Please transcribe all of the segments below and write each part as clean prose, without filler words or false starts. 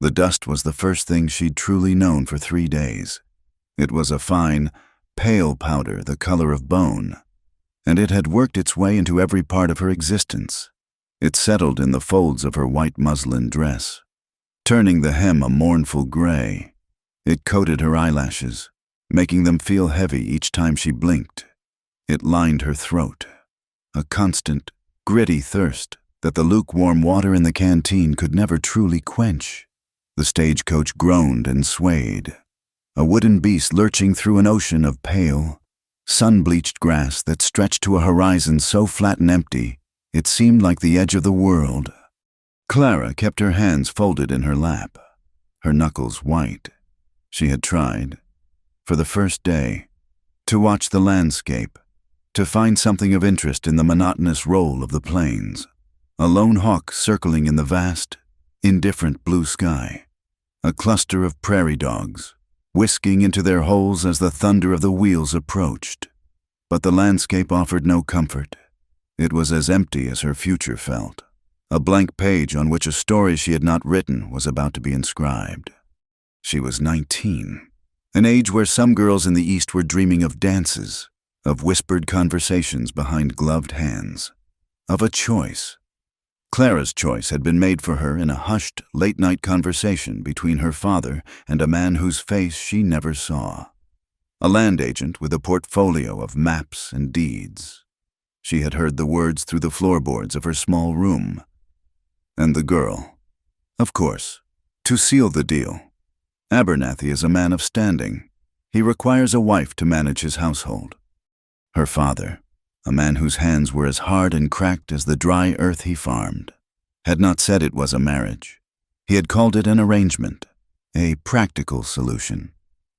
The dust was the first thing she'd truly known for 3 days. It was a fine, pale powder the color of bone, and it had worked its way into every part of her existence. It settled in the folds of her white muslin dress, turning the hem a mournful gray. It coated her eyelashes, making them feel heavy each time she blinked. It lined her throat, a constant, gritty thirst that the lukewarm water in the canteen could never truly quench. The stagecoach groaned and swayed, a wooden beast lurching through an ocean of pale, sun-bleached grass that stretched to a horizon so flat and empty it seemed like the edge of the world. Clara kept her hands folded in her lap, her knuckles white. She had tried, for the first day, to watch the landscape, to find something of interest in the monotonous roll of the plains, a lone hawk circling in the vast, indifferent blue sky, a cluster of prairie dogs, whisking into their holes as the thunder of the wheels approached. But the landscape offered no comfort. It was as empty as her future felt, a blank page on which a story she had not written was about to be inscribed. She was 19, an age where some girls in the East were dreaming of dances, of whispered conversations behind gloved hands, of a choice. Clara's choice had been made for her in a hushed, late-night conversation between her father and a man whose face she never saw, a land agent with a portfolio of maps and deeds. She had heard the words through the floorboards of her small room. And the girl. Of course, to seal the deal. Abernathy is a man of standing. He requires a wife to manage his household. Her father, a man whose hands were as hard and cracked as the dry earth he farmed, had not said it was a marriage. He had called it an arrangement, a practical solution.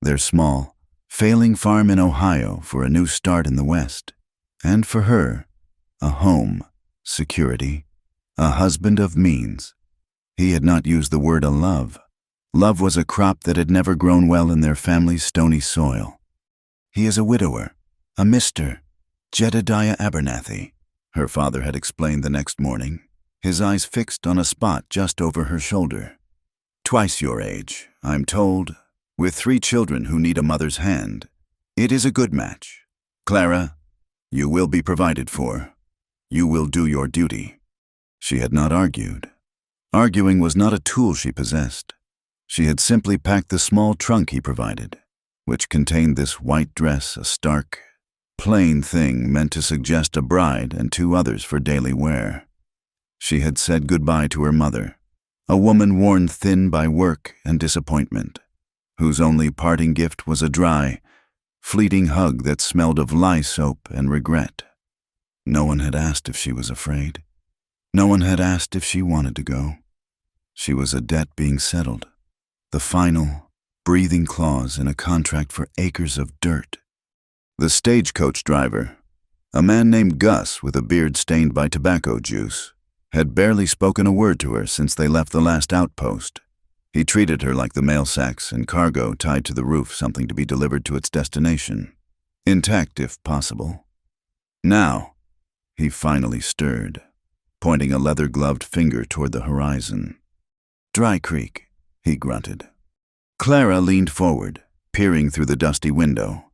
Their small, failing farm in Ohio for a new start in the West. And for her, a home, security, a husband of means. He had not used the word a love. Love was a crop that had never grown well in their family's stony soil. He is a widower, a Mr. Jedediah Abernathy, her father had explained the next morning, his eyes fixed on a spot just over her shoulder. Twice your age, I'm told, with 3 children who need a mother's hand. It is a good match. Clara, you will be provided for. You will do your duty. She had not argued. Arguing was not a tool she possessed. She had simply packed the small trunk he provided, which contained this white dress, a stark, plain thing meant to suggest a bride and 2 others for daily wear. She had said goodbye to her mother, a woman worn thin by work and disappointment, whose only parting gift was a dry, fleeting hug that smelled of lye soap and regret. No one had asked if she was afraid. No one had asked if she wanted to go. She was a debt being settled, the final, breathing clause in a contract for acres of dirt. The stagecoach driver, a man named Gus with a beard stained by tobacco juice, had barely spoken a word to her since they left the last outpost. He treated her like the mail sacks and cargo tied to the roof, something to be delivered to its destination, intact if possible. Now, he finally stirred, pointing a leather-gloved finger toward the horizon. Dry Creek, he grunted. Clara leaned forward, peering through the dusty window.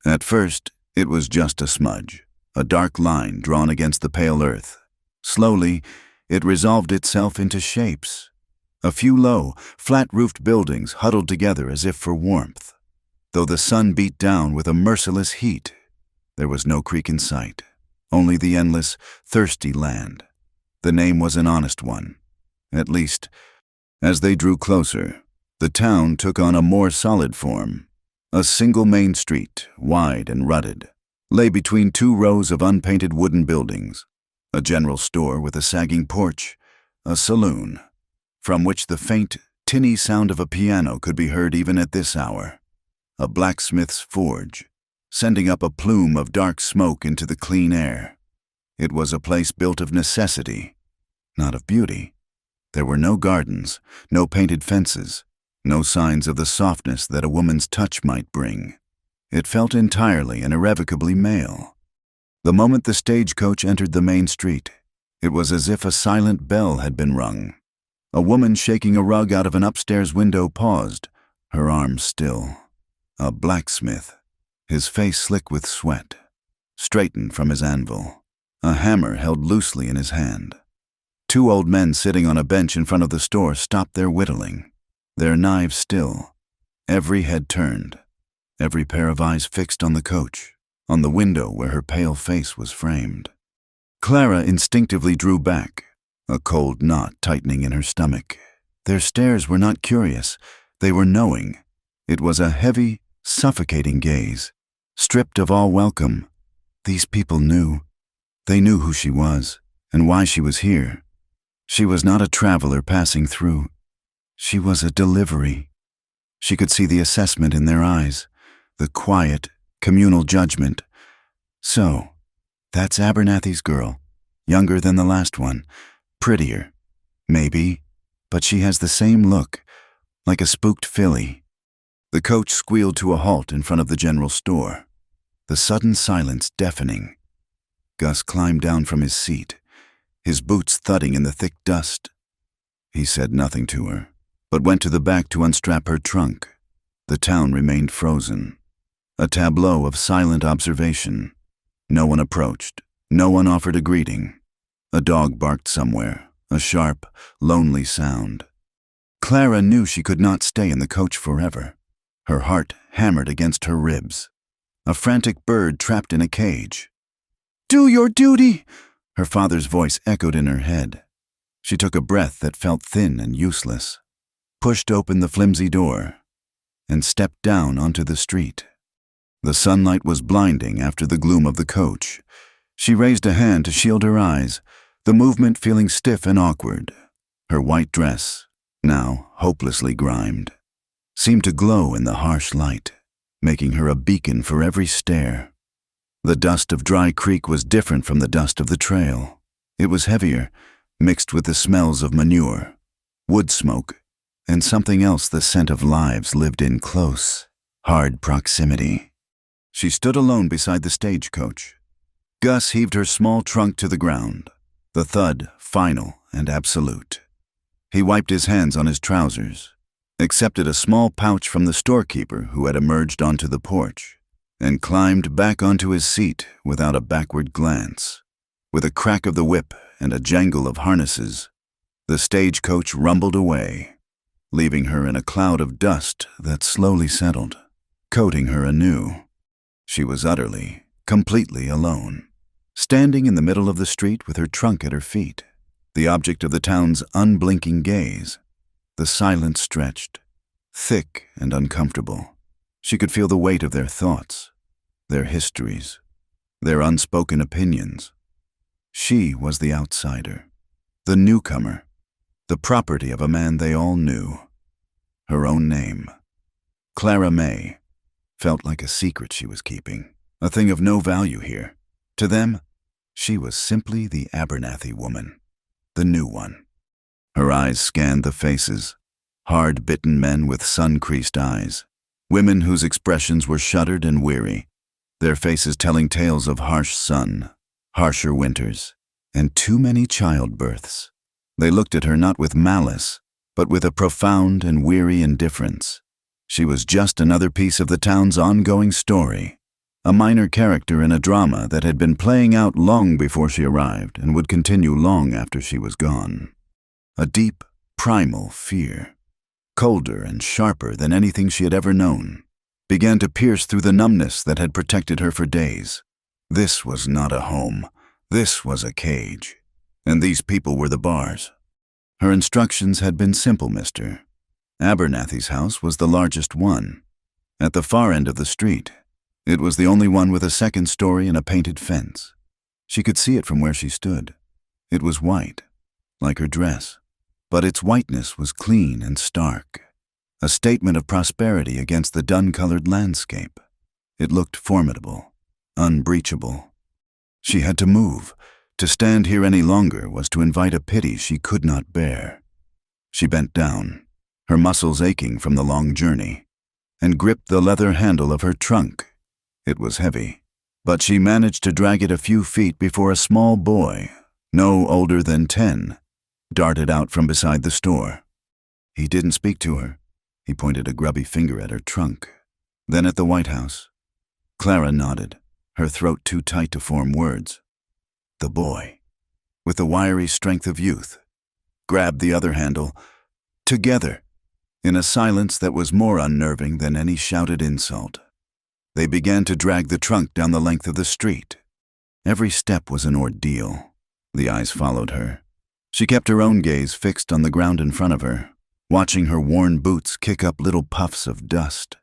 At first, it was just a smudge, a dark line drawn against the pale earth. Slowly, it resolved itself into shapes. A few low, flat-roofed buildings huddled together as if for warmth. Though the sun beat down with a merciless heat, there was no creek in sight, only the endless, thirsty land. The name was an honest one. At least, as they drew closer, the town took on a more solid form. A single main street, wide and rutted, lay between 2 rows of unpainted wooden buildings, a general store with a sagging porch, a saloon, from which the faint, tinny sound of a piano could be heard even at this hour, a blacksmith's forge, sending up a plume of dark smoke into the clean air. It was a place built of necessity, not of beauty. There were no gardens, no painted fences, no signs of the softness that a woman's touch might bring. It felt entirely and irrevocably male. The moment the stagecoach entered the main street, it was as if a silent bell had been rung. A woman shaking a rug out of an upstairs window paused, her arms still. A blacksmith, his face slick with sweat, straightened from his anvil, a hammer held loosely in his hand. Two old men sitting on a bench in front of the store stopped their whittling, their knives still, every head turned, every pair of eyes fixed on the coach, on the window where her pale face was framed. Clara instinctively drew back, a cold knot tightening in her stomach. Their stares were not curious, they were knowing. It was a heavy, suffocating gaze, stripped of all welcome. These people knew. They knew who she was, and why she was here. She was not a traveler passing through. She was a delivery. She could see the assessment in their eyes, the quiet, communal judgment. So, that's Abernathy's girl, younger than the last one, prettier, maybe, but she has the same look, like a spooked filly. The coach squealed to a halt in front of the general store, the sudden silence deafening. Gus climbed down from his seat, his boots thudding in the thick dust. He said nothing to her, but went to the back to unstrap her trunk. The town remained frozen, a tableau of silent observation. No one approached, no one offered a greeting. A dog barked somewhere, a sharp, lonely sound. Clara knew she could not stay in the coach forever. Her heart hammered against her ribs. A frantic bird trapped in a cage. "Do your duty!" Her father's voice echoed in her head. She took a breath that felt thin and useless, pushed open the flimsy door, and stepped down onto the street. The sunlight was blinding after the gloom of the coach. She raised a hand to shield her eyes, the movement feeling stiff and awkward. Her white dress, now hopelessly grimed, seemed to glow in the harsh light, making her a beacon for every stare. The dust of Dry Creek was different from the dust of the trail. It was heavier, mixed with the smells of manure, wood smoke, and something else the scent of lives lived in close, hard proximity. She stood alone beside the stagecoach. Gus heaved her small trunk to the ground, the thud final and absolute. He wiped his hands on his trousers, accepted a small pouch from the storekeeper who had emerged onto the porch, and climbed back onto his seat without a backward glance. With a crack of the whip and a jangle of harnesses, the stagecoach rumbled away, leaving her in a cloud of dust that slowly settled, coating her anew. She was utterly, completely alone, standing in the middle of the street with her trunk at her feet, the object of the town's unblinking gaze. The silence stretched, thick and uncomfortable. She could feel the weight of their thoughts, their histories, their unspoken opinions. She was the outsider, the newcomer, the property of a man they all knew. Her own name, Clara May, felt like a secret she was keeping, a thing of no value here. To them, she was simply the Abernathy woman, the new one. Her eyes scanned the faces, hard-bitten men with sun-creased eyes, women whose expressions were shuttered and weary, their faces telling tales of harsh sun, harsher winters, and too many childbirths. They looked at her not with malice, but with a profound and weary indifference. She was just another piece of the town's ongoing story, a minor character in a drama that had been playing out long before she arrived and would continue long after she was gone. A deep, primal fear, colder and sharper than anything she had ever known, began to pierce through the numbness that had protected her for days. This was not a home. This was a cage. And these people were the bars. Her instructions had been simple, mister. Abernathy's house was the largest one, at the far end of the street. It was the only one with a second story and a painted fence. She could see it from where she stood. It was white, like her dress, but its whiteness was clean and stark, a statement of prosperity against the dun-colored landscape. It looked formidable, unbreachable. She had to move. To stand here any longer was to invite a pity she could not bear. She bent down, her muscles aching from the long journey, and gripped the leather handle of her trunk. It was heavy, but she managed to drag it a few feet before a small boy, no older than 10, darted out from beside the store. He didn't speak to her. He pointed a grubby finger at her trunk, then at the White House. Clara nodded, her throat too tight to form words. The boy, with the wiry strength of youth, grabbed the other handle, together, in a silence that was more unnerving than any shouted insult. They began to drag the trunk down the length of the street. Every step was an ordeal. The eyes followed her. She kept her own gaze fixed on the ground in front of her, watching her worn boots kick up little puffs of dust.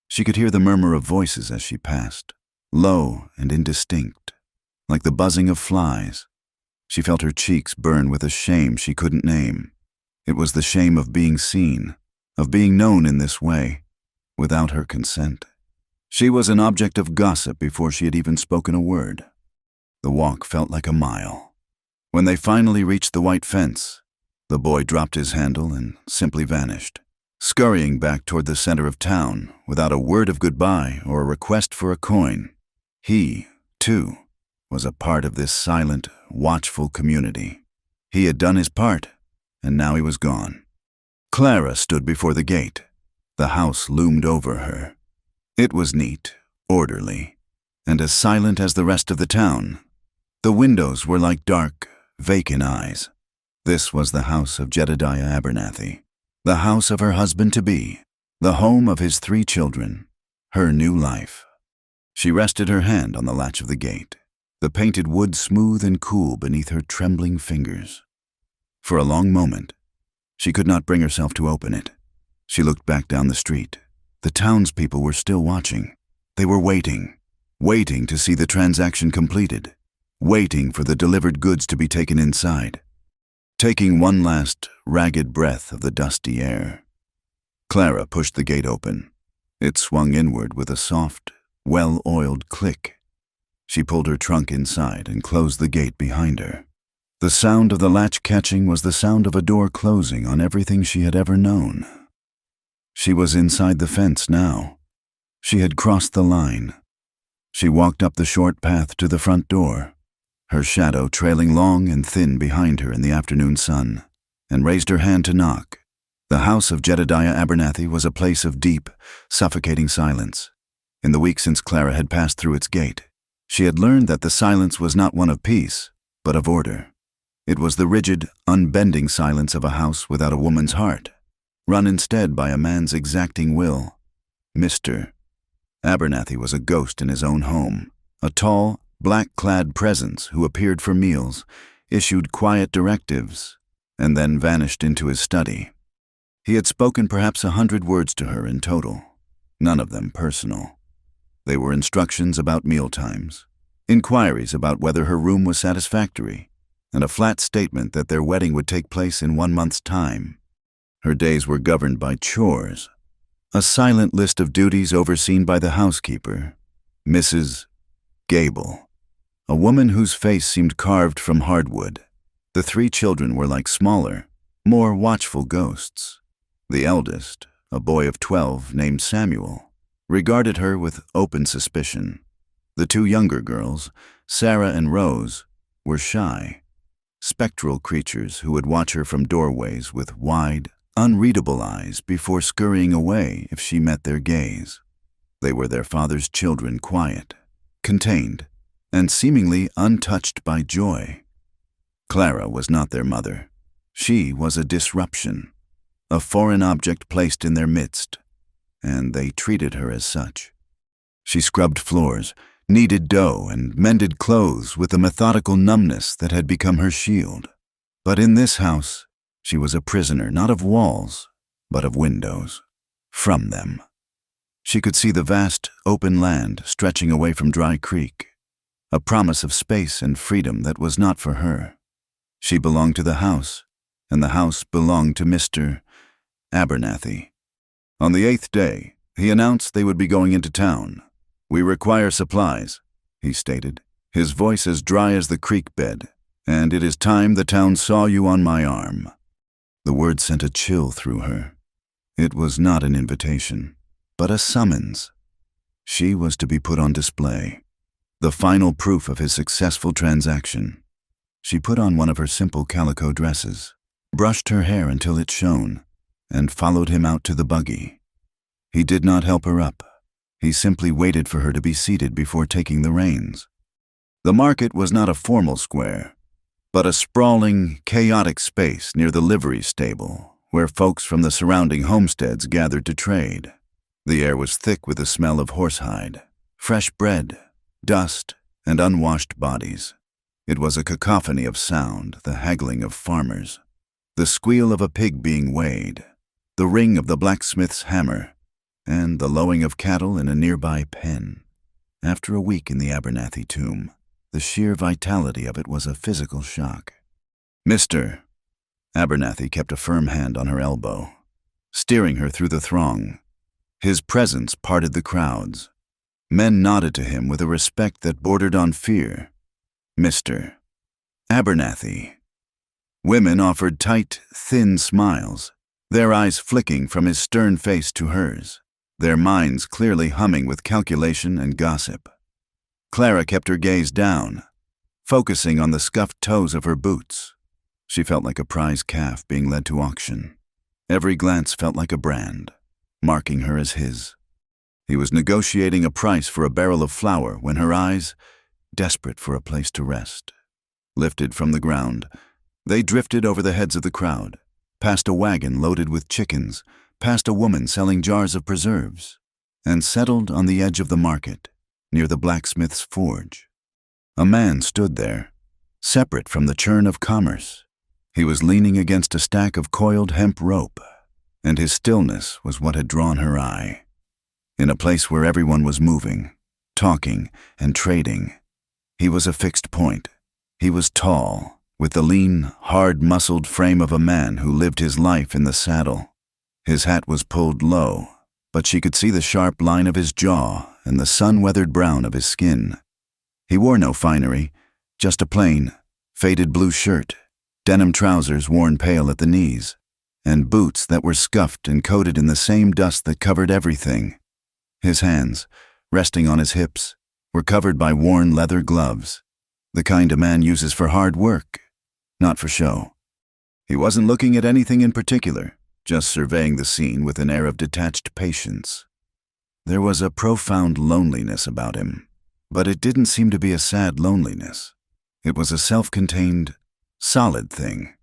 She could hear the murmur of voices as she passed, low and indistinct, like the buzzing of flies. She felt her cheeks burn with a shame she couldn't name. It was the shame of being seen, of being known in this way, without her consent. She was an object of gossip before she had even spoken a word. The walk felt like a mile. When they finally reached the white fence, the boy dropped his handle and simply vanished, scurrying back toward the center of town without a word of goodbye or a request for a coin. He, too, was a part of this silent, watchful community. He had done his part, and now he was gone. Clara stood before the gate. The house loomed over her. It was neat, orderly, and as silent as the rest of the town. The windows were like dark, vacant eyes. This was the house of Jedediah Abernathy, the house of her husband-to-be, the home of his 3 children, her new life. She rested her hand on the latch of the gate, the painted wood smooth and cool beneath her trembling fingers. For a long moment, she could not bring herself to open it. She looked back down the street. The townspeople were still watching. They were waiting to see the transaction completed, waiting for the delivered goods to be taken inside, taking one last ragged breath of the dusty air. Clara pushed the gate open. It swung inward with a soft, well-oiled click. She pulled her trunk inside and closed the gate behind her. The sound of the latch catching was the sound of a door closing on everything she had ever known. She was inside the fence now. She had crossed the line. She walked up the short path to the front door, her shadow trailing long and thin behind her in the afternoon sun, and raised her hand to knock. The house of Jedediah Abernathy was a place of deep, suffocating silence. In the week since Clara had passed through its gate, she had learned that the silence was not one of peace, but of order. It was the rigid, unbending silence of a house without a woman's heart, run instead by a man's exacting will. Mr. Abernathy was a ghost in his own home, a tall, black-clad presence who appeared for meals, issued quiet directives, and then vanished into his study. He had spoken perhaps 100 words to her in total, none of them personal. They were instructions about mealtimes, inquiries about whether her room was satisfactory, and a flat statement that their wedding would take place in 1 month's time. Her days were governed by chores, a silent list of duties overseen by the housekeeper, Mrs. Gable, a woman whose face seemed carved from hardwood. The 3 children were like smaller, more watchful ghosts. The eldest, a boy of 12 named Samuel, regarded her with open suspicion. The 2 younger girls, Sarah and Rose, were shy, spectral creatures who would watch her from doorways with wide, unreadable eyes before scurrying away if she met their gaze. They were their father's children, quiet, contained, and seemingly untouched by joy. Clara was not their mother. She was a disruption, a foreign object placed in their midst, and they treated her as such. She scrubbed floors, kneaded dough, and mended clothes with a methodical numbness that had become her shield. But in this house, she was a prisoner not of walls, but of windows. From them, she could see the vast, open land stretching away from Dry Creek, a promise of space and freedom that was not for her. She belonged to the house, and the house belonged to Mr. Abernathy. On the 8th day, he announced they would be going into town. "We require supplies," he stated, his voice as dry as the creek bed, "and it is time the town saw you on my arm." The word sent a chill through her. It was not an invitation, but a summons. She was to be put on display, the final proof of his successful transaction. She put on one of her simple calico dresses, brushed her hair until it shone, and followed him out to the buggy. He did not help her up. He simply waited for her to be seated before taking the reins. The market was not a formal square, but a sprawling, chaotic space near the livery stable, where folks from the surrounding homesteads gathered to trade. The air was thick with the smell of horsehide, fresh bread, dust, and unwashed bodies. It was a cacophony of sound, the haggling of farmers, the squeal of a pig being weighed, the ring of the blacksmith's hammer, and the lowing of cattle in a nearby pen. After a week in the Abernathy tomb, the sheer vitality of it was a physical shock. "Mr." Abernathy kept a firm hand on her elbow, steering her through the throng. His presence parted the crowds. Men nodded to him with a respect that bordered on fear. "Mr. Abernathy." Women offered tight, thin smiles, their eyes flicking from his stern face to hers, their minds clearly humming with calculation and gossip. Clara kept her gaze down, focusing on the scuffed toes of her boots. She felt like a prize calf being led to auction. Every glance felt like a brand, marking her as his. He was negotiating a price for a barrel of flour when her eyes, desperate for a place to rest, lifted from the ground. They drifted over the heads of the crowd, past a wagon loaded with chickens, past a woman selling jars of preserves, and settled on the edge of the market, near the blacksmith's forge. A man stood there, separate from the churn of commerce. He was leaning against a stack of coiled hemp rope, and his stillness was what had drawn her eye. In a place where everyone was moving, talking, and trading, he was a fixed point. He was tall, with the lean, hard-muscled frame of a man who lived his life in the saddle. His hat was pulled low, but she could see the sharp line of his jaw and the sun-weathered brown of his skin. He wore no finery, just a plain, faded blue shirt, denim trousers worn pale at the knees, and boots that were scuffed and coated in the same dust that covered everything. His hands, resting on his hips, were covered by worn leather gloves, the kind a man uses for hard work, not for show. He wasn't looking at anything in particular, just surveying the scene with an air of detached patience. There was a profound loneliness about him, but it didn't seem to be a sad loneliness. It was a self-contained, solid thing,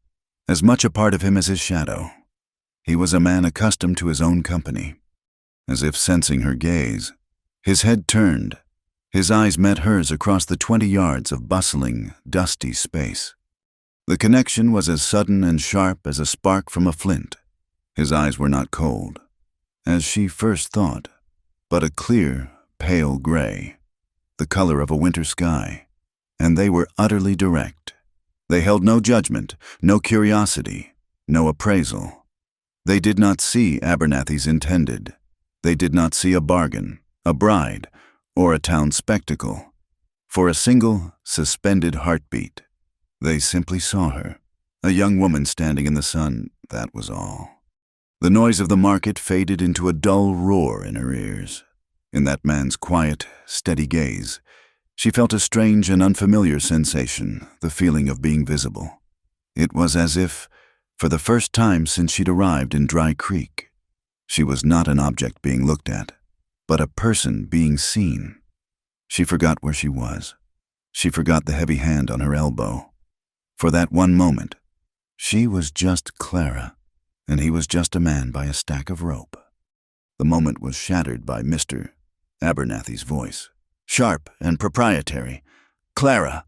as much a part of him as his shadow. He was a man accustomed to his own company. As if sensing her gaze, his head turned. His eyes met hers across the 20 yards of bustling, dusty space. The connection was as sudden and sharp as a spark from a flint. His eyes were not cold, as she first thought, but a clear, pale gray, the color of a winter sky, and they were utterly direct. They held no judgment, no curiosity, no appraisal. They did not see Abernathy's intended. They did not see a bargain, a bride, or a town spectacle. For a single, suspended heartbeat, they simply saw her, a young woman standing in the sun, that was all. The noise of the market faded into a dull roar in her ears. In that man's quiet, steady gaze, she felt a strange and unfamiliar sensation, the feeling of being visible. It was as if, for the first time since she'd arrived in Dry Creek, she was not an object being looked at, but a person being seen. She forgot where she was. She forgot the heavy hand on her elbow. For that one moment, she was just Clara, and he was just a man by a stack of rope. The moment was shattered by Mr. Abernathy's voice, sharp and proprietary. "Clara!"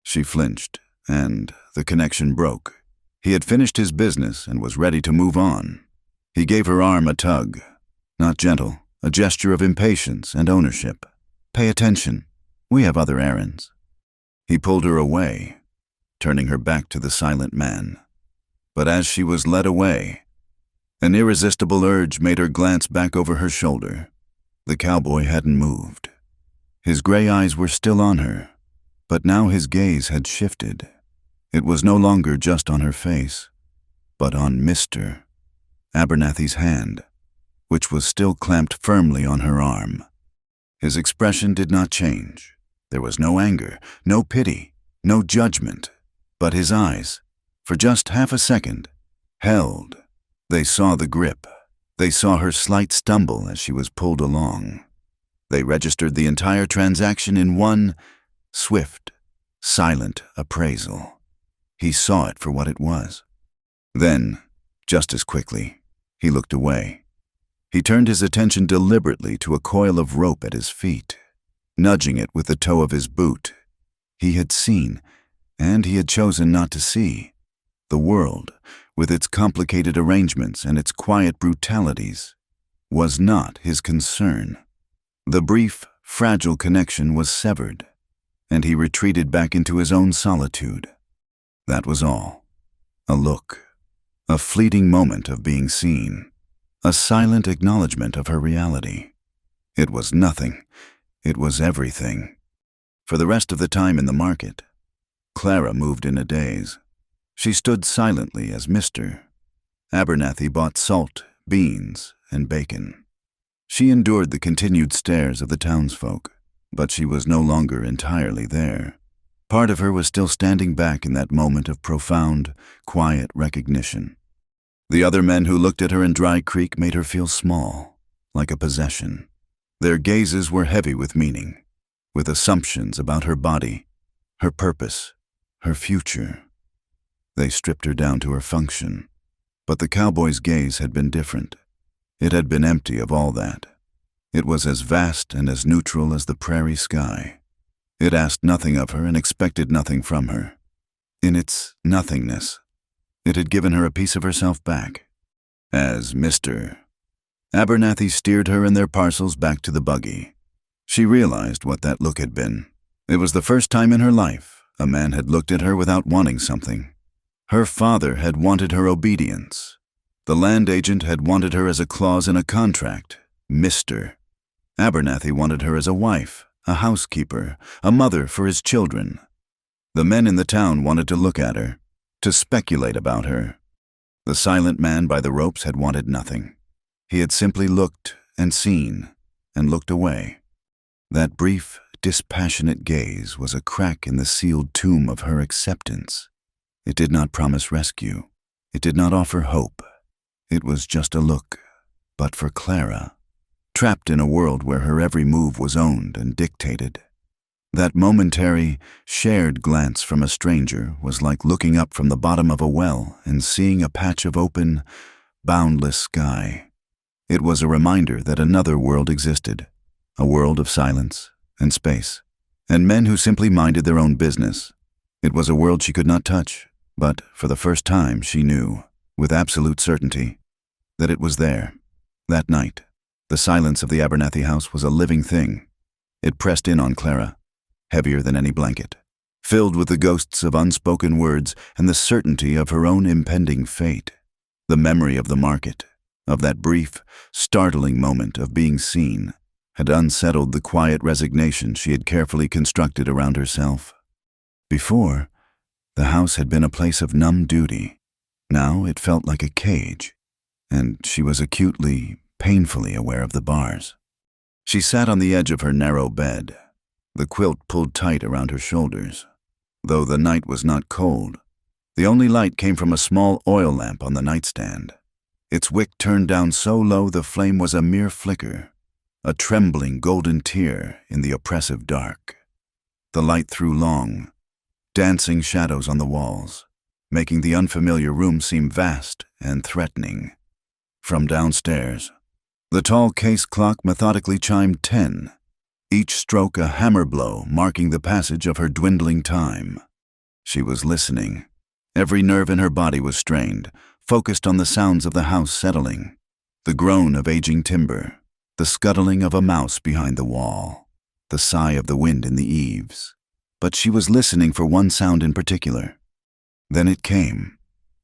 She flinched, and the connection broke. He had finished his business and was ready to move on. He gave her arm a tug, not gentle, a gesture of impatience and ownership. "Pay attention. We have other errands." He pulled her away, turning her back to the silent man. But as she was led away, an irresistible urge made her glance back over her shoulder. The cowboy hadn't moved. His gray eyes were still on her, but now his gaze had shifted. It was no longer just on her face, but on Mr. Abernathy's hand, which was still clamped firmly on her arm. His expression did not change. There was no anger, no pity, no judgment, but his eyes, For just half a second, held. They saw the grip. They saw her slight stumble as she was pulled along. They registered the entire transaction in one swift, silent appraisal. He saw it for what it was. Then, just as quickly, he looked away. He turned his attention deliberately to a coil of rope at his feet, nudging it with the toe of his boot. He had seen, and he had chosen not to see. The world, with its complicated arrangements and its quiet brutalities, was not his concern. The brief, fragile connection was severed, and he retreated back into his own solitude. That was all. A look, a fleeting moment of being seen, a silent acknowledgement of her reality. It was nothing. It was everything. For the rest of the time in the market, Clara moved in a daze. She stood silently as Mr. Abernathy bought salt, beans, and bacon. She endured the continued stares of the townsfolk, but she was no longer entirely there. Part of her was still standing back in that moment of profound, quiet recognition. The other men who looked at her in Dry Creek made her feel small, like a possession. Their gazes were heavy with meaning, with assumptions about her body, her purpose, her future. They stripped her down to her function. But the cowboy's gaze had been different. It had been empty of all that. It was as vast and as neutral as the prairie sky. It asked nothing of her and expected nothing from her. In its nothingness, it had given her a piece of herself back. As Mr. Abernathy steered her and their parcels back to the buggy, she realized what that look had been. It was the first time in her life a man had looked at her without wanting something. Her father had wanted her obedience. The land agent had wanted her as a clause in a contract, Mr. Abernathy wanted her as a wife, a housekeeper, a mother for his children. The men in the town wanted to look at her, to speculate about her. The silent man by the ropes had wanted nothing. He had simply looked and seen, and looked away. That brief, dispassionate gaze was a crack in the sealed tomb of her acceptance. It did not promise rescue. It did not offer hope. It was just a look. But for Clara, trapped in a world where her every move was owned and dictated, that momentary, shared glance from a stranger was like looking up from the bottom of a well and seeing a patch of open, boundless sky. It was a reminder that another world existed, a world of silence and space, and men who simply minded their own business. It was a world she could not touch, but for the first time she knew, with absolute certainty, that it was there. That night, the silence of the Abernathy house was a living thing. It pressed in on Clara, heavier than any blanket, filled with the ghosts of unspoken words and the certainty of her own impending fate. The memory of the market, of that brief, startling moment of being seen, had unsettled the quiet resignation she had carefully constructed around herself. Before, the house had been a place of numb duty. Now it felt like a cage, and she was acutely, painfully aware of the bars. She sat on the edge of her narrow bed, the quilt pulled tight around her shoulders. Though the night was not cold, the only light came from a small oil lamp on the nightstand. Its wick turned down so low the flame was a mere flicker, a trembling golden tear in the oppressive dark. The light threw long, dancing shadows on the walls, making the unfamiliar room seem vast and threatening. From downstairs, the tall case clock methodically chimed 10, each stroke a hammer blow marking the passage of her dwindling time. She was listening. Every nerve in her body was strained, focused on the sounds of the house settling, the groan of aging timber, the scuttling of a mouse behind the wall, the sigh of the wind in the eaves. But she was listening for one sound in particular. Then it came,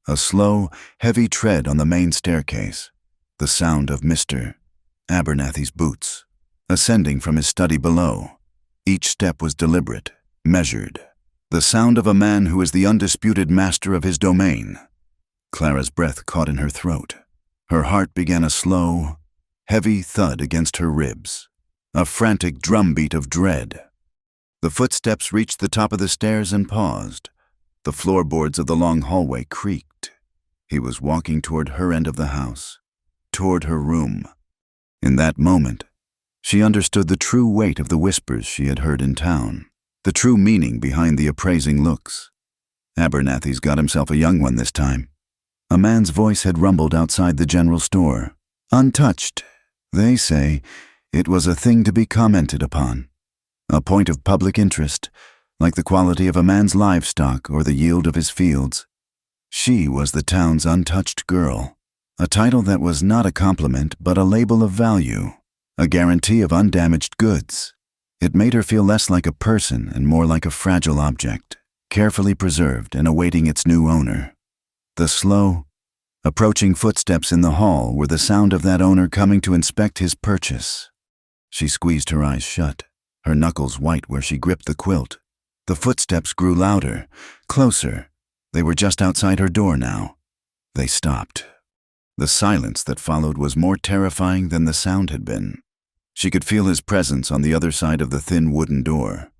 a slow, heavy tread on the main staircase, the sound of Mr. Abernathy's boots, ascending from his study below. Each step was deliberate, measured, the sound of a man who is the undisputed master of his domain. Clara's breath caught in her throat. Her heart began a slow, heavy thud against her ribs, a frantic drumbeat of dread. The footsteps reached the top of the stairs and paused, The floorboards of the long hallway creaked. He was walking toward her end of the house, toward her room. In that moment, she understood the true weight of the whispers she had heard in town, the true meaning behind the appraising looks. Abernathy's got himself a young one this time. A man's voice had rumbled outside the general store. Untouched, they say, it was a thing to be commented upon. A point of public interest, like the quality of a man's livestock or the yield of his fields. She was the town's untouched girl, a title that was not a compliment but a label of value, a guarantee of undamaged goods. It made her feel less like a person and more like a fragile object, carefully preserved and awaiting its new owner. The slow, approaching footsteps in the hall were the sound of that owner coming to inspect his purchase. She squeezed her eyes shut, her knuckles white where she gripped the quilt. The footsteps grew louder, closer. They were just outside her door now. They stopped. The silence that followed was more terrifying than the sound had been. She could feel his presence on the other side of the thin wooden door,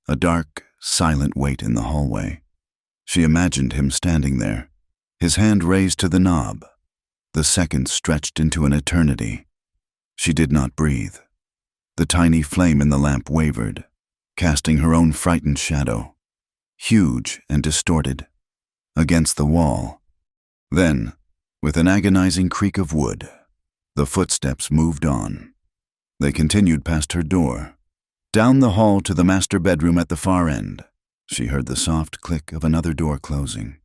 a dark, silent weight in the hallway. She imagined him standing there, his hand raised to the knob. The seconds stretched into an eternity. She did not breathe. The tiny flame in the lamp wavered, casting her own frightened shadow, huge and distorted, against the wall. Then, with an agonizing creak of wood, the footsteps moved on. They continued past her door, down the hall to the master bedroom at the far end. She heard the soft click of another door closing,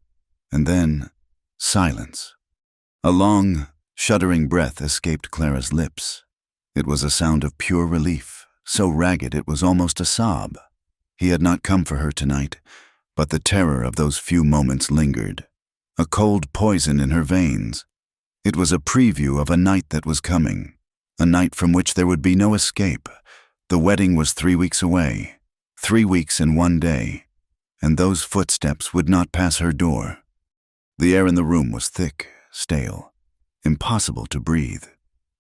and then silence. A long, shuddering breath escaped Clara's lips. It was a sound of pure relief, so ragged it was almost a sob. He had not come for her tonight, but the terror of those few moments lingered, a cold poison in her veins. It was a preview of a night that was coming, a night from which there would be no escape. The wedding was 3 weeks away, 3 weeks and 1 day, and those footsteps would not pass her door. The air in the room was thick, stale, impossible to breathe.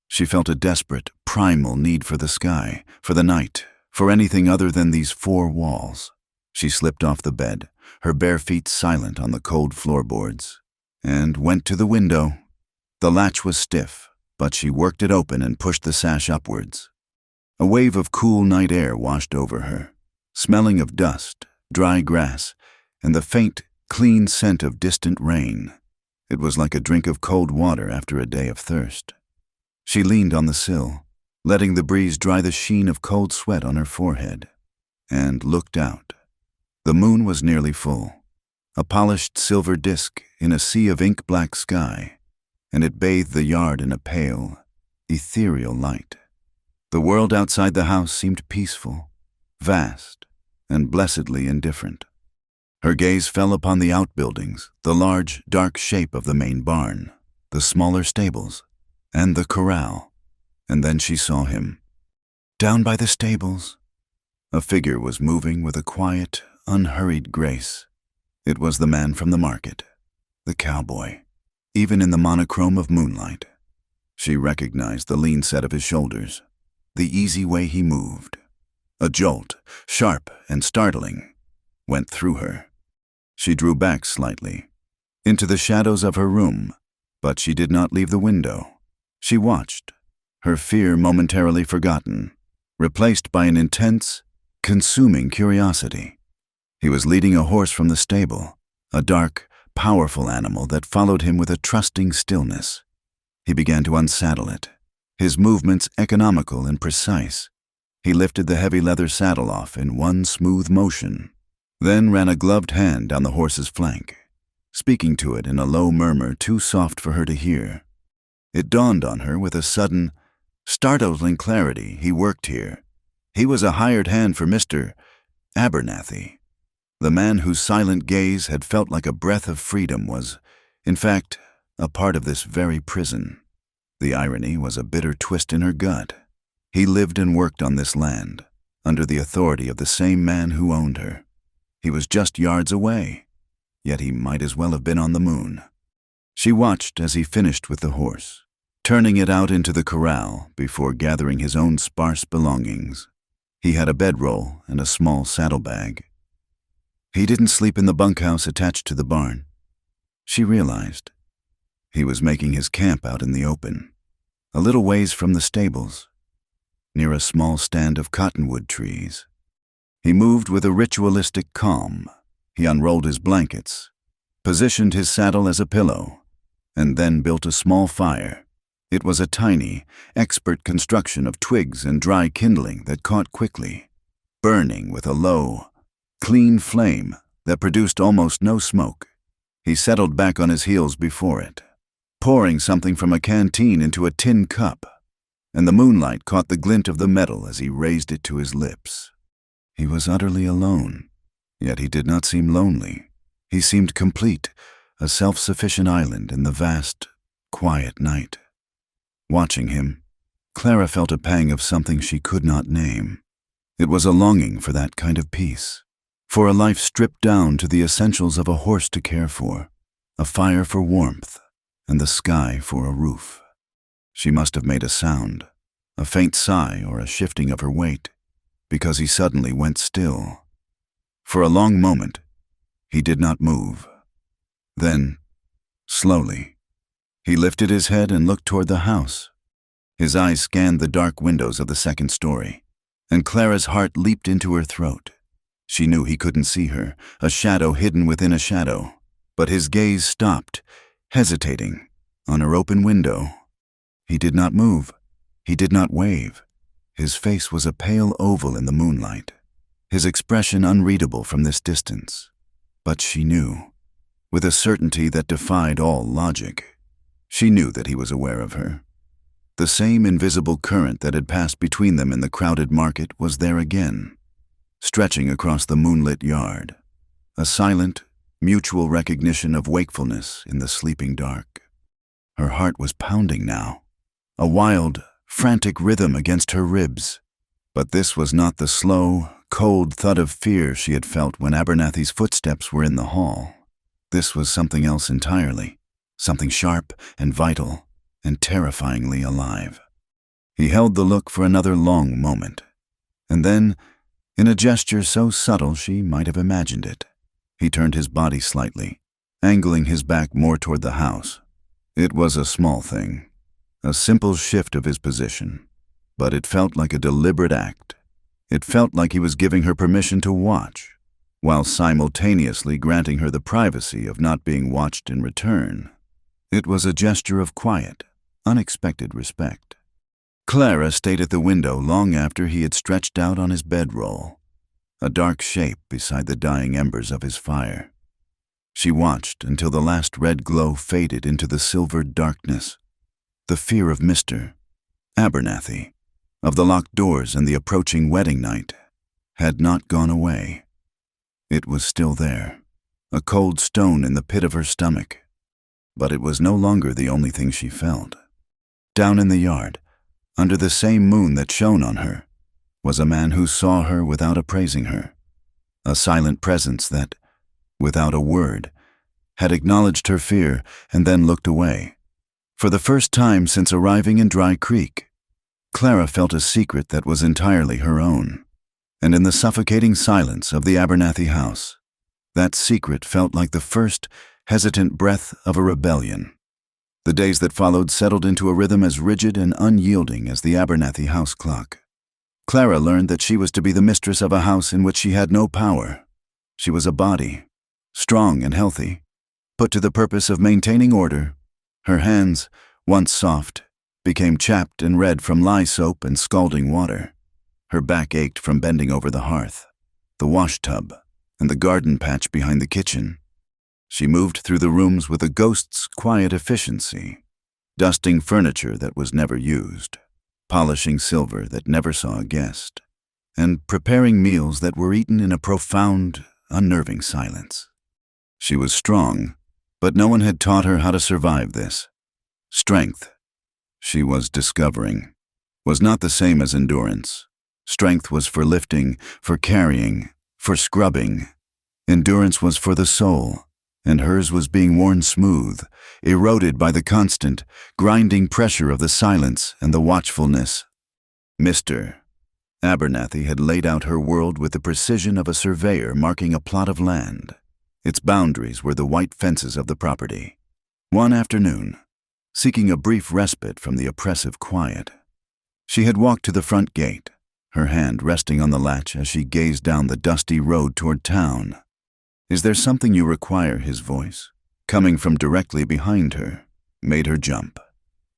She felt a desperate, primal need for the sky, for the night, for anything other than these 4 walls. She slipped off the bed, her bare feet silent on the cold floorboards, and went to the window. The latch was stiff, but she worked it open and pushed the sash upwards. A wave of cool night air washed over her, smelling of dust, dry grass, and the faint, clean scent of distant rain. It was like a drink of cold water after a day of thirst. She leaned on the sill, letting the breeze dry the sheen of cold sweat on her forehead, and looked out. The moon was nearly full, a polished silver disk in a sea of ink-black sky, and it bathed the yard in a pale, ethereal light. The world outside the house seemed peaceful, vast, and blessedly indifferent. Her gaze fell upon the outbuildings, the large, dark shape of the main barn, the smaller stables, and the corral, and then she saw him. Down by the stables, a figure was moving with a quiet, unhurried grace. It was the man from the market, the cowboy. Even in the monochrome of moonlight, she recognized the lean set of his shoulders, the easy way he moved. A jolt, sharp and startling, went through her. She drew back slightly, into the shadows of her room, but she did not leave the window. She watched, her fear momentarily forgotten, replaced by an intense, consuming curiosity. He was leading a horse from the stable, a dark, powerful animal that followed him with a trusting stillness. He began to unsaddle it, his movements economical and precise. He lifted the heavy leather saddle off in one smooth motion, then ran a gloved hand down the horse's flank, speaking to it in a low murmur too soft for her to hear. It dawned on her with a sudden, startling clarity he worked here. He was a hired hand for Mr. Abernathy. The man whose silent gaze had felt like a breath of freedom was, in fact, a part of this very prison. The irony was a bitter twist in her gut. He lived and worked on this land, under the authority of the same man who owned her. He was just yards away, yet he might as well have been on the moon. She watched as he finished with the horse, turning it out into the corral before gathering his own sparse belongings. He had a bedroll and a small saddlebag. He didn't sleep in the bunkhouse attached to the barn. She realized. He was making his camp out in the open, a little ways from the stables, near a small stand of cottonwood trees. He moved with a ritualistic calm. He unrolled his blankets, positioned his saddle as a pillow, and then built a small fire. It was a tiny, expert construction of twigs and dry kindling that caught quickly, burning with a low, clean flame that produced almost no smoke. He settled back on his heels before it, pouring something from a canteen into a tin cup, and the moonlight caught the glint of the metal as he raised it to his lips. He was utterly alone, yet he did not seem lonely. He seemed complete, a self-sufficient island in the vast, quiet night. Watching him, Clara felt a pang of something she could not name. It was a longing for that kind of peace, for a life stripped down to the essentials of a horse to care for, a fire for warmth, and the sky for a roof. She must have made a sound, a faint sigh or a shifting of her weight, because he suddenly went still. For a long moment, he did not move. Then, slowly, he lifted his head and looked toward the house. His eyes scanned the dark windows of the second story, and Clara's heart leaped into her throat. She knew he couldn't see her, a shadow hidden within a shadow, but his gaze stopped, hesitating, on her open window. He did not move. He did not wave. His face was a pale oval in the moonlight, his expression unreadable from this distance. But she knew, with a certainty that defied all logic. She knew that he was aware of her. The same invisible current that had passed between them in the crowded market was there again, stretching across the moonlit yard, a silent, mutual recognition of wakefulness in the sleeping dark. Her heart was pounding now, a wild, frantic rhythm against her ribs. But this was not the slow, cold thud of fear she had felt when Abernathy's footsteps were in the hall. This was something else entirely, something sharp and vital and terrifyingly alive. He held the look for another long moment, and then, in a gesture so subtle she might have imagined it, he turned his body slightly, angling his back more toward the house. It was a small thing, a simple shift of his position, but it felt like a deliberate act. It felt like he was giving her permission to watch, while simultaneously granting her the privacy of not being watched in return. It was a gesture of quiet, unexpected respect. Clara stayed at the window long after he had stretched out on his bedroll, a dark shape beside the dying embers of his fire. She watched until the last red glow faded into the silvered darkness. The fear of Mr. Abernathy, of the locked doors and the approaching wedding night, had not gone away. It was still there, a cold stone in the pit of her stomach. But it was no longer the only thing she felt. Down in the yard, under the same moon that shone on her, was a man who saw her without appraising her, a silent presence that, without a word, had acknowledged her fear and then looked away. For the first time since arriving in Dry Creek, Clara felt a secret that was entirely her own, and in the suffocating silence of the Abernathy house, that secret felt like the first hesitant breath of a rebellion. The days that followed settled into a rhythm as rigid and unyielding as the Abernathy house clock. Clara learned that she was to be the mistress of a house in which she had no power. She was a body, strong and healthy, put to the purpose of maintaining order. Her hands, once soft, became chapped and red from lye soap and scalding water. Her back ached from bending over the hearth, the wash tub, and the garden patch behind the kitchen. She moved through the rooms with a ghost's quiet efficiency, dusting furniture that was never used, polishing silver that never saw a guest, and preparing meals that were eaten in a profound, unnerving silence. She was strong, but no one had taught her how to survive this. Strength, she was discovering, was not the same as endurance. Strength was for lifting, for carrying, for scrubbing. Endurance was for the soul, and hers was being worn smooth, eroded by the constant, grinding pressure of the silence and the watchfulness. Mr. Abernathy had laid out her world with the precision of a surveyor marking a plot of land. Its boundaries were the white fences of the property. One afternoon, seeking a brief respite from the oppressive quiet, she had walked to the front gate, her hand resting on the latch as she gazed down the dusty road toward town. "Is there something you require?" His voice, coming from directly behind her, made her jump.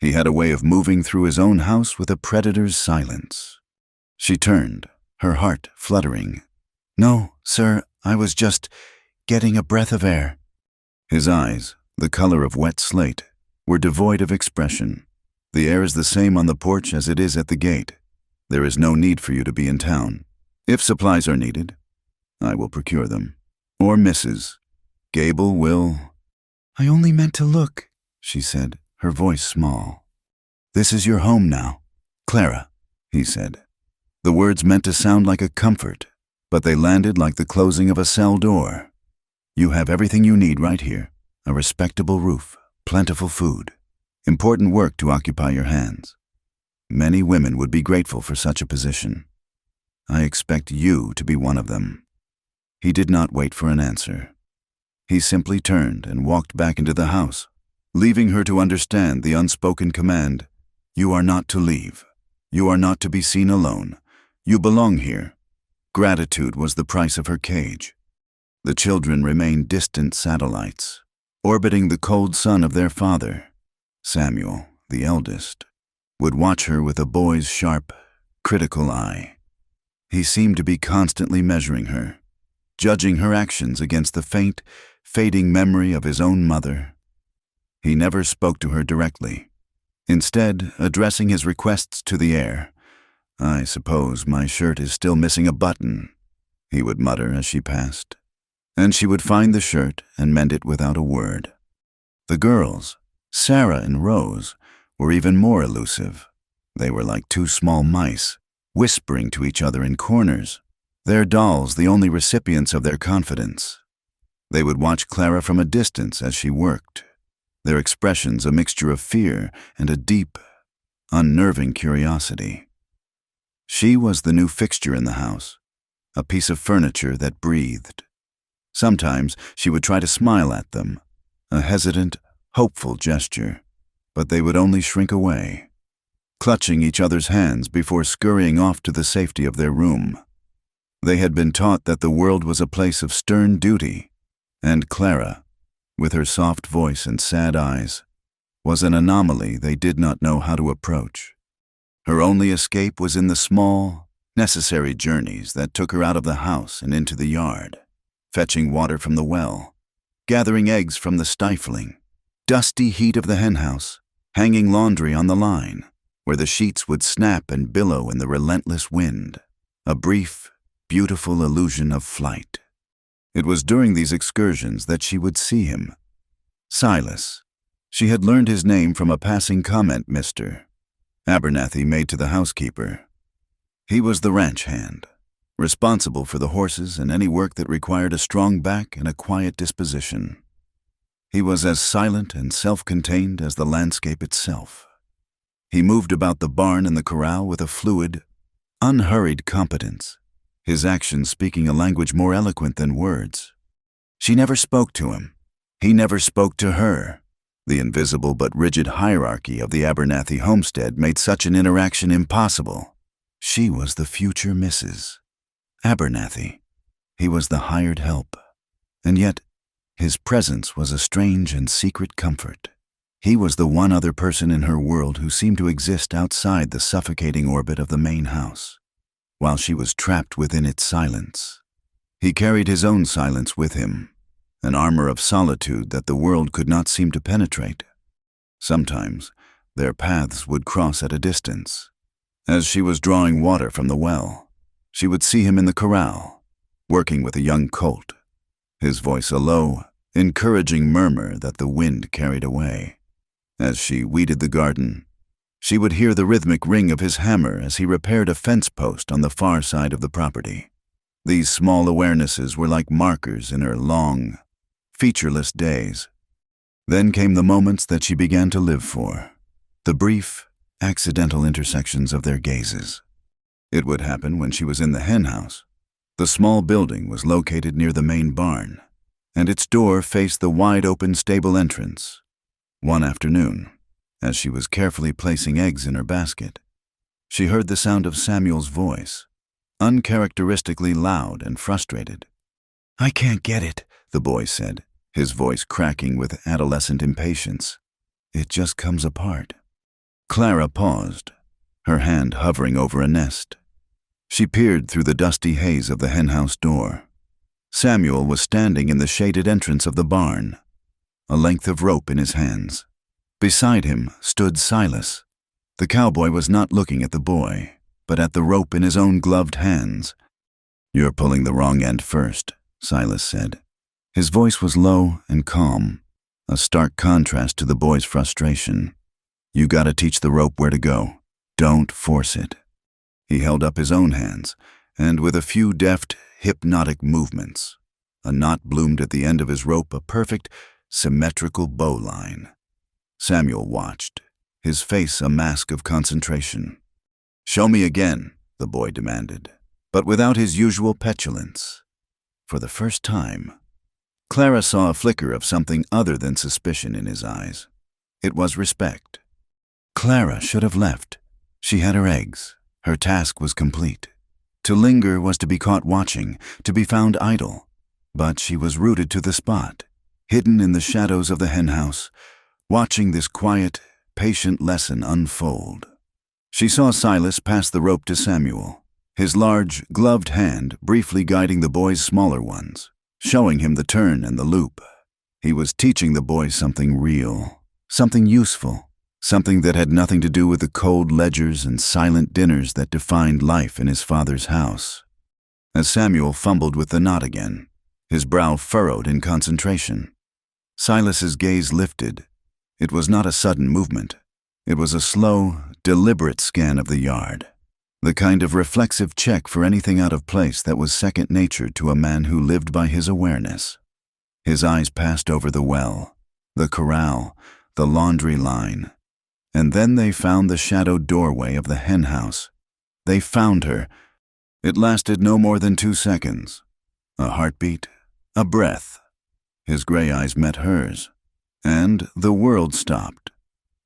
He had a way of moving through his own house with a predator's silence. She turned, her heart fluttering. "No, sir, I was just getting a breath of air." His eyes, the color of wet slate, were devoid of expression. "The air is the same on the porch as it is at the gate. There is no need for you to be in town. If supplies are needed, I will procure them. Or Mrs. Gable will—" "I only meant to look," she said, her voice small. "This is your home now, Clara," he said. The words meant to sound like a comfort, but they landed like the closing of a cell door. "You have everything you need right here. A respectable roof, plentiful food, important work to occupy your hands. Many women would be grateful for such a position. I expect you to be one of them." He did not wait for an answer. He simply turned and walked back into the house, leaving her to understand the unspoken command, "You are not to leave. You are not to be seen alone. You belong here." Gratitude was the price of her cage. The children remained distant satellites, orbiting the cold sun of their father. Samuel, the eldest, would watch her with a boy's sharp, critical eye. He seemed to be constantly measuring her, judging her actions against the faint, fading memory of his own mother. He never spoke to her directly, instead addressing his requests to the air. "I suppose my shirt is still missing a button," he would mutter as she passed, and she would find the shirt and mend it without a word. The girls, Sarah and Rose, were even more elusive. They were like two small mice, whispering to each other in corners, their dolls the only recipients of their confidence. They would watch Clara from a distance as she worked, their expressions a mixture of fear and a deep, unnerving curiosity. She was the new fixture in the house, a piece of furniture that breathed. Sometimes she would try to smile at them, a hesitant, hopeful gesture, but they would only shrink away, clutching each other's hands before scurrying off to the safety of their room. They had been taught that the world was a place of stern duty, and Clara, with her soft voice and sad eyes, was an anomaly they did not know how to approach. Her only escape was in the small, necessary journeys that took her out of the house and into the yard, fetching water from the well, gathering eggs from the stifling, dusty heat of the henhouse, hanging laundry on the line, where the sheets would snap and billow in the relentless wind, a brief, beautiful illusion of flight. It was during these excursions that she would see him. Silas. She had learned his name from a passing comment Mr. Abernathy made to the housekeeper. He was the ranch hand, responsible for the horses and any work that required a strong back and a quiet disposition. He was as silent and self-contained as the landscape itself. He moved about the barn and the corral with a fluid, unhurried competence, his actions speaking a language more eloquent than words. She never spoke to him. He never spoke to her. The invisible but rigid hierarchy of the Abernathy homestead made such an interaction impossible. She was the future Mrs. Abernathy. He was the hired help. And yet, his presence was a strange and secret comfort. He was the one other person in her world who seemed to exist outside the suffocating orbit of the main house, while she was trapped within its silence. He carried his own silence with him, an armor of solitude that the world could not seem to penetrate. Sometimes, their paths would cross at a distance. As she was drawing water from the well, she would see him in the corral, working with a young colt, his voice a low, encouraging murmur that the wind carried away. As she weeded the garden, she would hear the rhythmic ring of his hammer as he repaired a fence post on the far side of the property. These small awarenesses were like markers in her long, featureless days. Then came the moments that she began to live for, the brief, accidental intersections of their gazes. It would happen when she was in the hen house. The small building was located near the main barn, and its door faced the wide-open stable entrance. One afternoon, as she was carefully placing eggs in her basket, she heard the sound of Samuel's voice, uncharacteristically loud and frustrated. "I can't get it," the boy said, his voice cracking with adolescent impatience. "It just comes apart." Clara paused, her hand hovering over a nest. She peered through the dusty haze of the henhouse door. Samuel was standing in the shaded entrance of the barn, a length of rope in his hands. Beside him stood Silas. The cowboy was not looking at the boy, but at the rope in his own gloved hands. "You're pulling the wrong end first," Silas said. His voice was low and calm, a stark contrast to the boy's frustration. "You gotta teach the rope where to go. Don't force it." He held up his own hands, and with a few deft, hypnotic movements, a knot bloomed at the end of his rope, a perfect, symmetrical bowline. Samuel watched, his face a mask of concentration. "Show me again," the boy demanded, but without his usual petulance. For the first time, Clara saw a flicker of something other than suspicion in his eyes. It was respect. Clara should have left. She had her eggs. Her task was complete. To linger was to be caught watching, to be found idle. But she was rooted to the spot, hidden in the shadows of the henhouse, watching this quiet, patient lesson unfold. She saw Silas pass the rope to Samuel, his large, gloved hand briefly guiding the boy's smaller ones, showing him the turn and the loop. He was teaching the boy something real, something useful, something that had nothing to do with the cold ledgers and silent dinners that defined life in his father's house. As Samuel fumbled with the knot again, his brow furrowed in concentration, Silas's gaze lifted. It was not a sudden movement. It was a slow, deliberate scan of the yard, the kind of reflexive check for anything out of place that was second nature to a man who lived by his awareness. His eyes passed over the well, the corral, the laundry line, and then they found the shadowed doorway of the henhouse. They found her. It lasted no more than 2 seconds. A heartbeat, a breath. His gray eyes met hers, and the world stopped.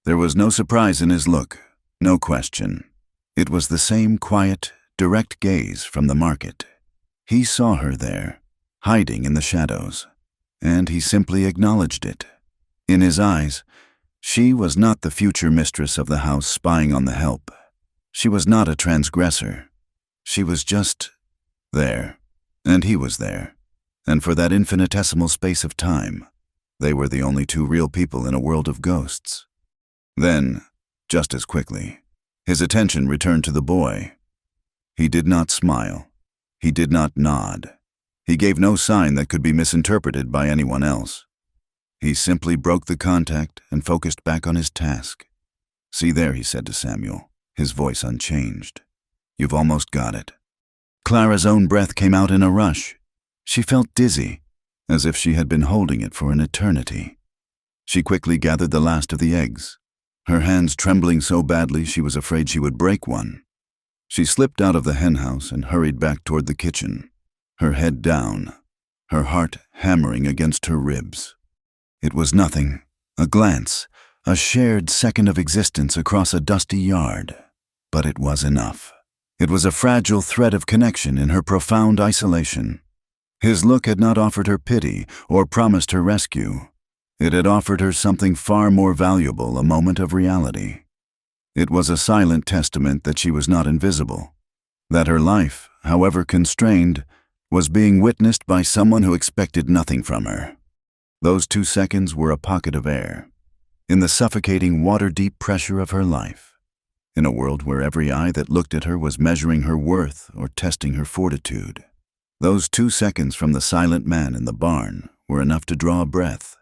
There was no surprise in his look, no question. It was the same quiet, direct gaze from the market. He saw her there, hiding in the shadows, and he simply acknowledged it. In his eyes, she was not the future mistress of the house spying on the help. She was not a transgressor. She was just there, and he was there. And for that infinitesimal space of time, they were the only two real people in a world of ghosts. Then, just as quickly, his attention returned to the boy. He did not smile. He did not nod. He gave no sign that could be misinterpreted by anyone else. He simply broke the contact and focused back on his task. "See there," he said to Samuel, his voice unchanged. "You've almost got it." Clara's own breath came out in a rush. She felt dizzy, as if she had been holding it for an eternity. She quickly gathered the last of the eggs, her hands trembling so badly she was afraid she would break one. She slipped out of the henhouse and hurried back toward the kitchen, her head down, her heart hammering against her ribs. It was nothing, a glance, a shared second of existence across a dusty yard. But it was enough. It was a fragile thread of connection in her profound isolation. His look had not offered her pity or promised her rescue. It had offered her something far more valuable, a moment of reality. It was a silent testament that she was not invisible, that her life, however constrained, was being witnessed by someone who expected nothing from her. Those 2 seconds were a pocket of air, in the suffocating water-deep pressure of her life, in a world where every eye that looked at her was measuring her worth or testing her fortitude. Those 2 seconds from the silent man in the barn were enough to draw a breath,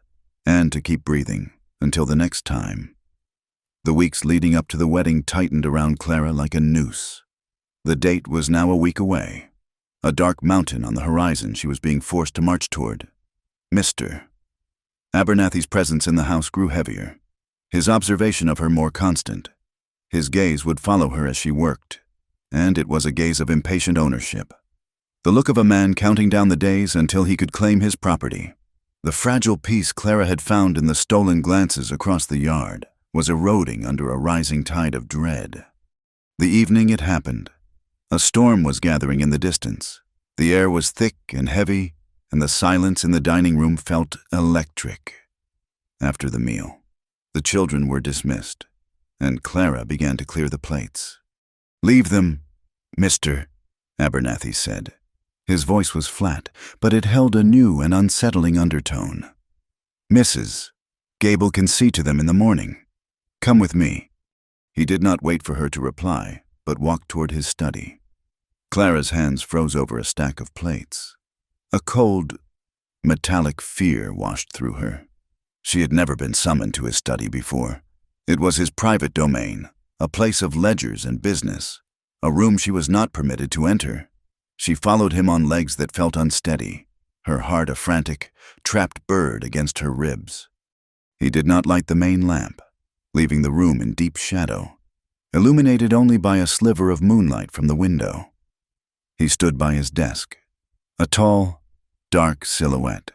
and to keep breathing until the next time. The weeks leading up to the wedding tightened around Clara like a noose. The date was now a week away, a dark mountain on the horizon she was being forced to march toward. Mr. Abernathy's presence in the house grew heavier, his observation of her more constant. His gaze would follow her as she worked, and it was a gaze of impatient ownership. The look of a man counting down the days until he could claim his property. The fragile peace Clara had found in the stolen glances across the yard was eroding under a rising tide of dread. The evening it happened. A storm was gathering in the distance. The air was thick and heavy, and the silence in the dining room felt electric. After the meal, the children were dismissed, and Clara began to clear the plates. "Leave them, Mr." Abernathy said. His voice was flat, but it held a new and unsettling undertone. "Mrs. Gable can see to them in the morning. Come with me." He did not wait for her to reply, but walked toward his study. Clara's hands froze over a stack of plates. A cold, metallic fear washed through her. She had never been summoned to his study before. It was his private domain, a place of ledgers and business, a room she was not permitted to enter. She followed him on legs that felt unsteady, her heart a frantic, trapped bird against her ribs. He did not light the main lamp, leaving the room in deep shadow, illuminated only by a sliver of moonlight from the window. He stood by his desk, a tall, dark silhouette.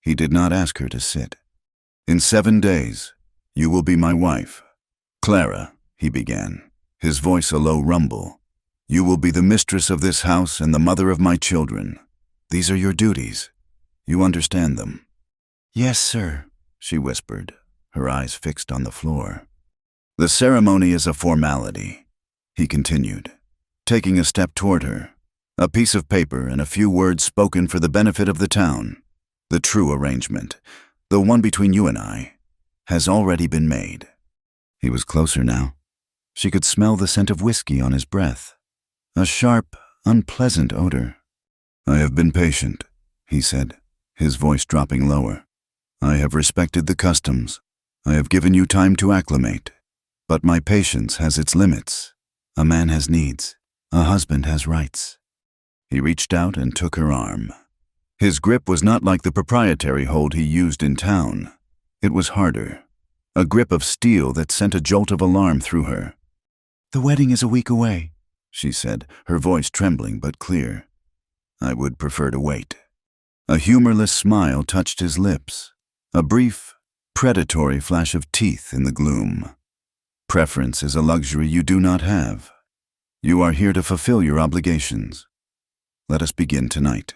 He did not ask her to sit. "In 7 days, you will be my wife. Clara," he began, his voice a low rumble. "You will be the mistress of this house and the mother of my children. These are your duties. You understand them." "Yes, sir," she whispered, her eyes fixed on the floor. "The ceremony is a formality," he continued, taking a step toward her. "A piece of paper and a few words spoken for the benefit of the town. The true arrangement, the one between you and I, has already been made." He was closer now. She could smell the scent of whiskey on his breath, a sharp, unpleasant odor. "I have been patient," he said, his voice dropping lower. "I have respected the customs. I have given you time to acclimate. But my patience has its limits. A man has needs. A husband has rights." He reached out and took her arm. His grip was not like the proprietary hold he used in town. It was harder, a grip of steel that sent a jolt of alarm through her. "The wedding is a week away," she said, her voice trembling but clear. "I would prefer to wait." A humorless smile touched his lips, a brief, predatory flash of teeth in the gloom. "Preference is a luxury you do not have. You are here to fulfill your obligations. Let us begin tonight."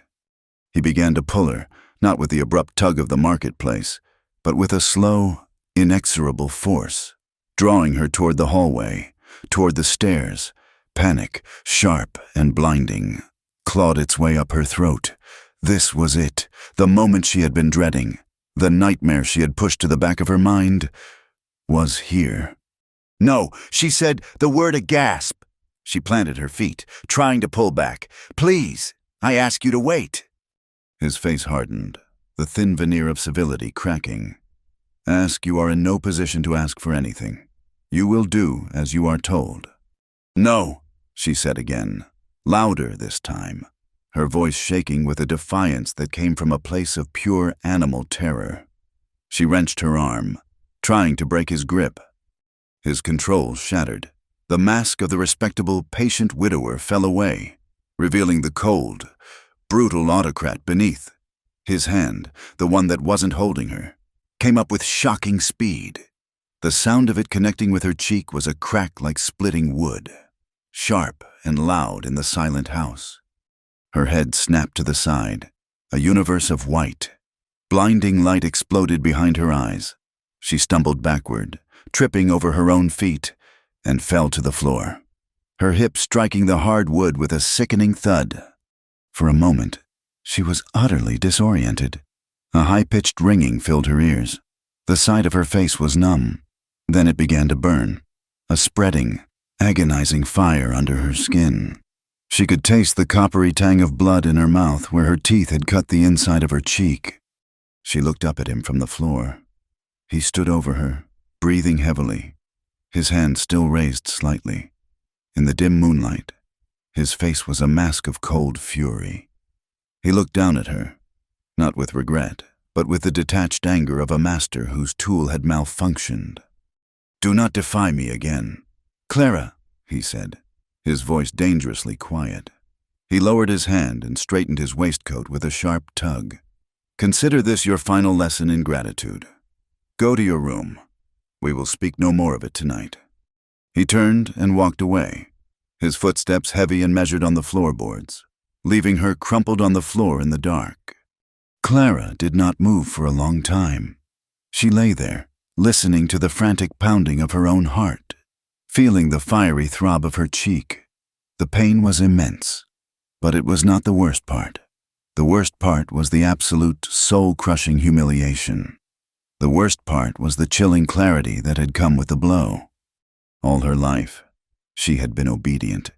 He began to pull her, not with the abrupt tug of the marketplace, but with a slow, inexorable force, drawing her toward the hallway, toward the stairs. Panic, sharp and blinding, clawed its way up her throat. This was it, the moment she had been dreading. The nightmare she had pushed to the back of her mind was here. "No," she said, the word a gasp. She planted her feet, trying to pull back. "Please, I ask you to wait." His face hardened, the thin veneer of civility cracking. "Ask, you are in no position to ask for anything. You will do as you are told." "No," she said again, louder this time, her voice shaking with a defiance that came from a place of pure animal terror. She wrenched her arm, trying to break his grip. His control shattered. The mask of the respectable, patient widower fell away, revealing the cold, brutal autocrat beneath. His hand, the one that wasn't holding her, came up with shocking speed. The sound of it connecting with her cheek was a crack like splitting wood, sharp and loud in the silent house. Her head snapped to the side, a universe of white. Blinding light exploded behind her eyes. She stumbled backward, tripping over her own feet, and fell to the floor, her hip striking the hard wood with a sickening thud. For a moment, she was utterly disoriented. A high-pitched ringing filled her ears. The side of her face was numb. Then it began to burn, a spreading, agonizing fire under her skin. She could taste the coppery tang of blood in her mouth where her teeth had cut the inside of her cheek. She looked up at him from the floor. He stood over her, breathing heavily, his hand still raised slightly. In the dim moonlight, his face was a mask of cold fury. He looked down at her, not with regret, but with the detached anger of a master whose tool had malfunctioned. "Do not defy me again." "Clara," he said, his voice dangerously quiet. He lowered his hand and straightened his waistcoat with a sharp tug. "Consider this your final lesson in gratitude. Go to your room. We will speak no more of it tonight." He turned and walked away, his footsteps heavy and measured on the floorboards, leaving her crumpled on the floor in the dark. Clara did not move for a long time. She lay there, listening to the frantic pounding of her own heart, feeling the fiery throb of her cheek. The pain was immense, but it was not the worst part. The worst part was the absolute, soul-crushing humiliation. The worst part was the chilling clarity that had come with the blow. All her life, she had been obedient.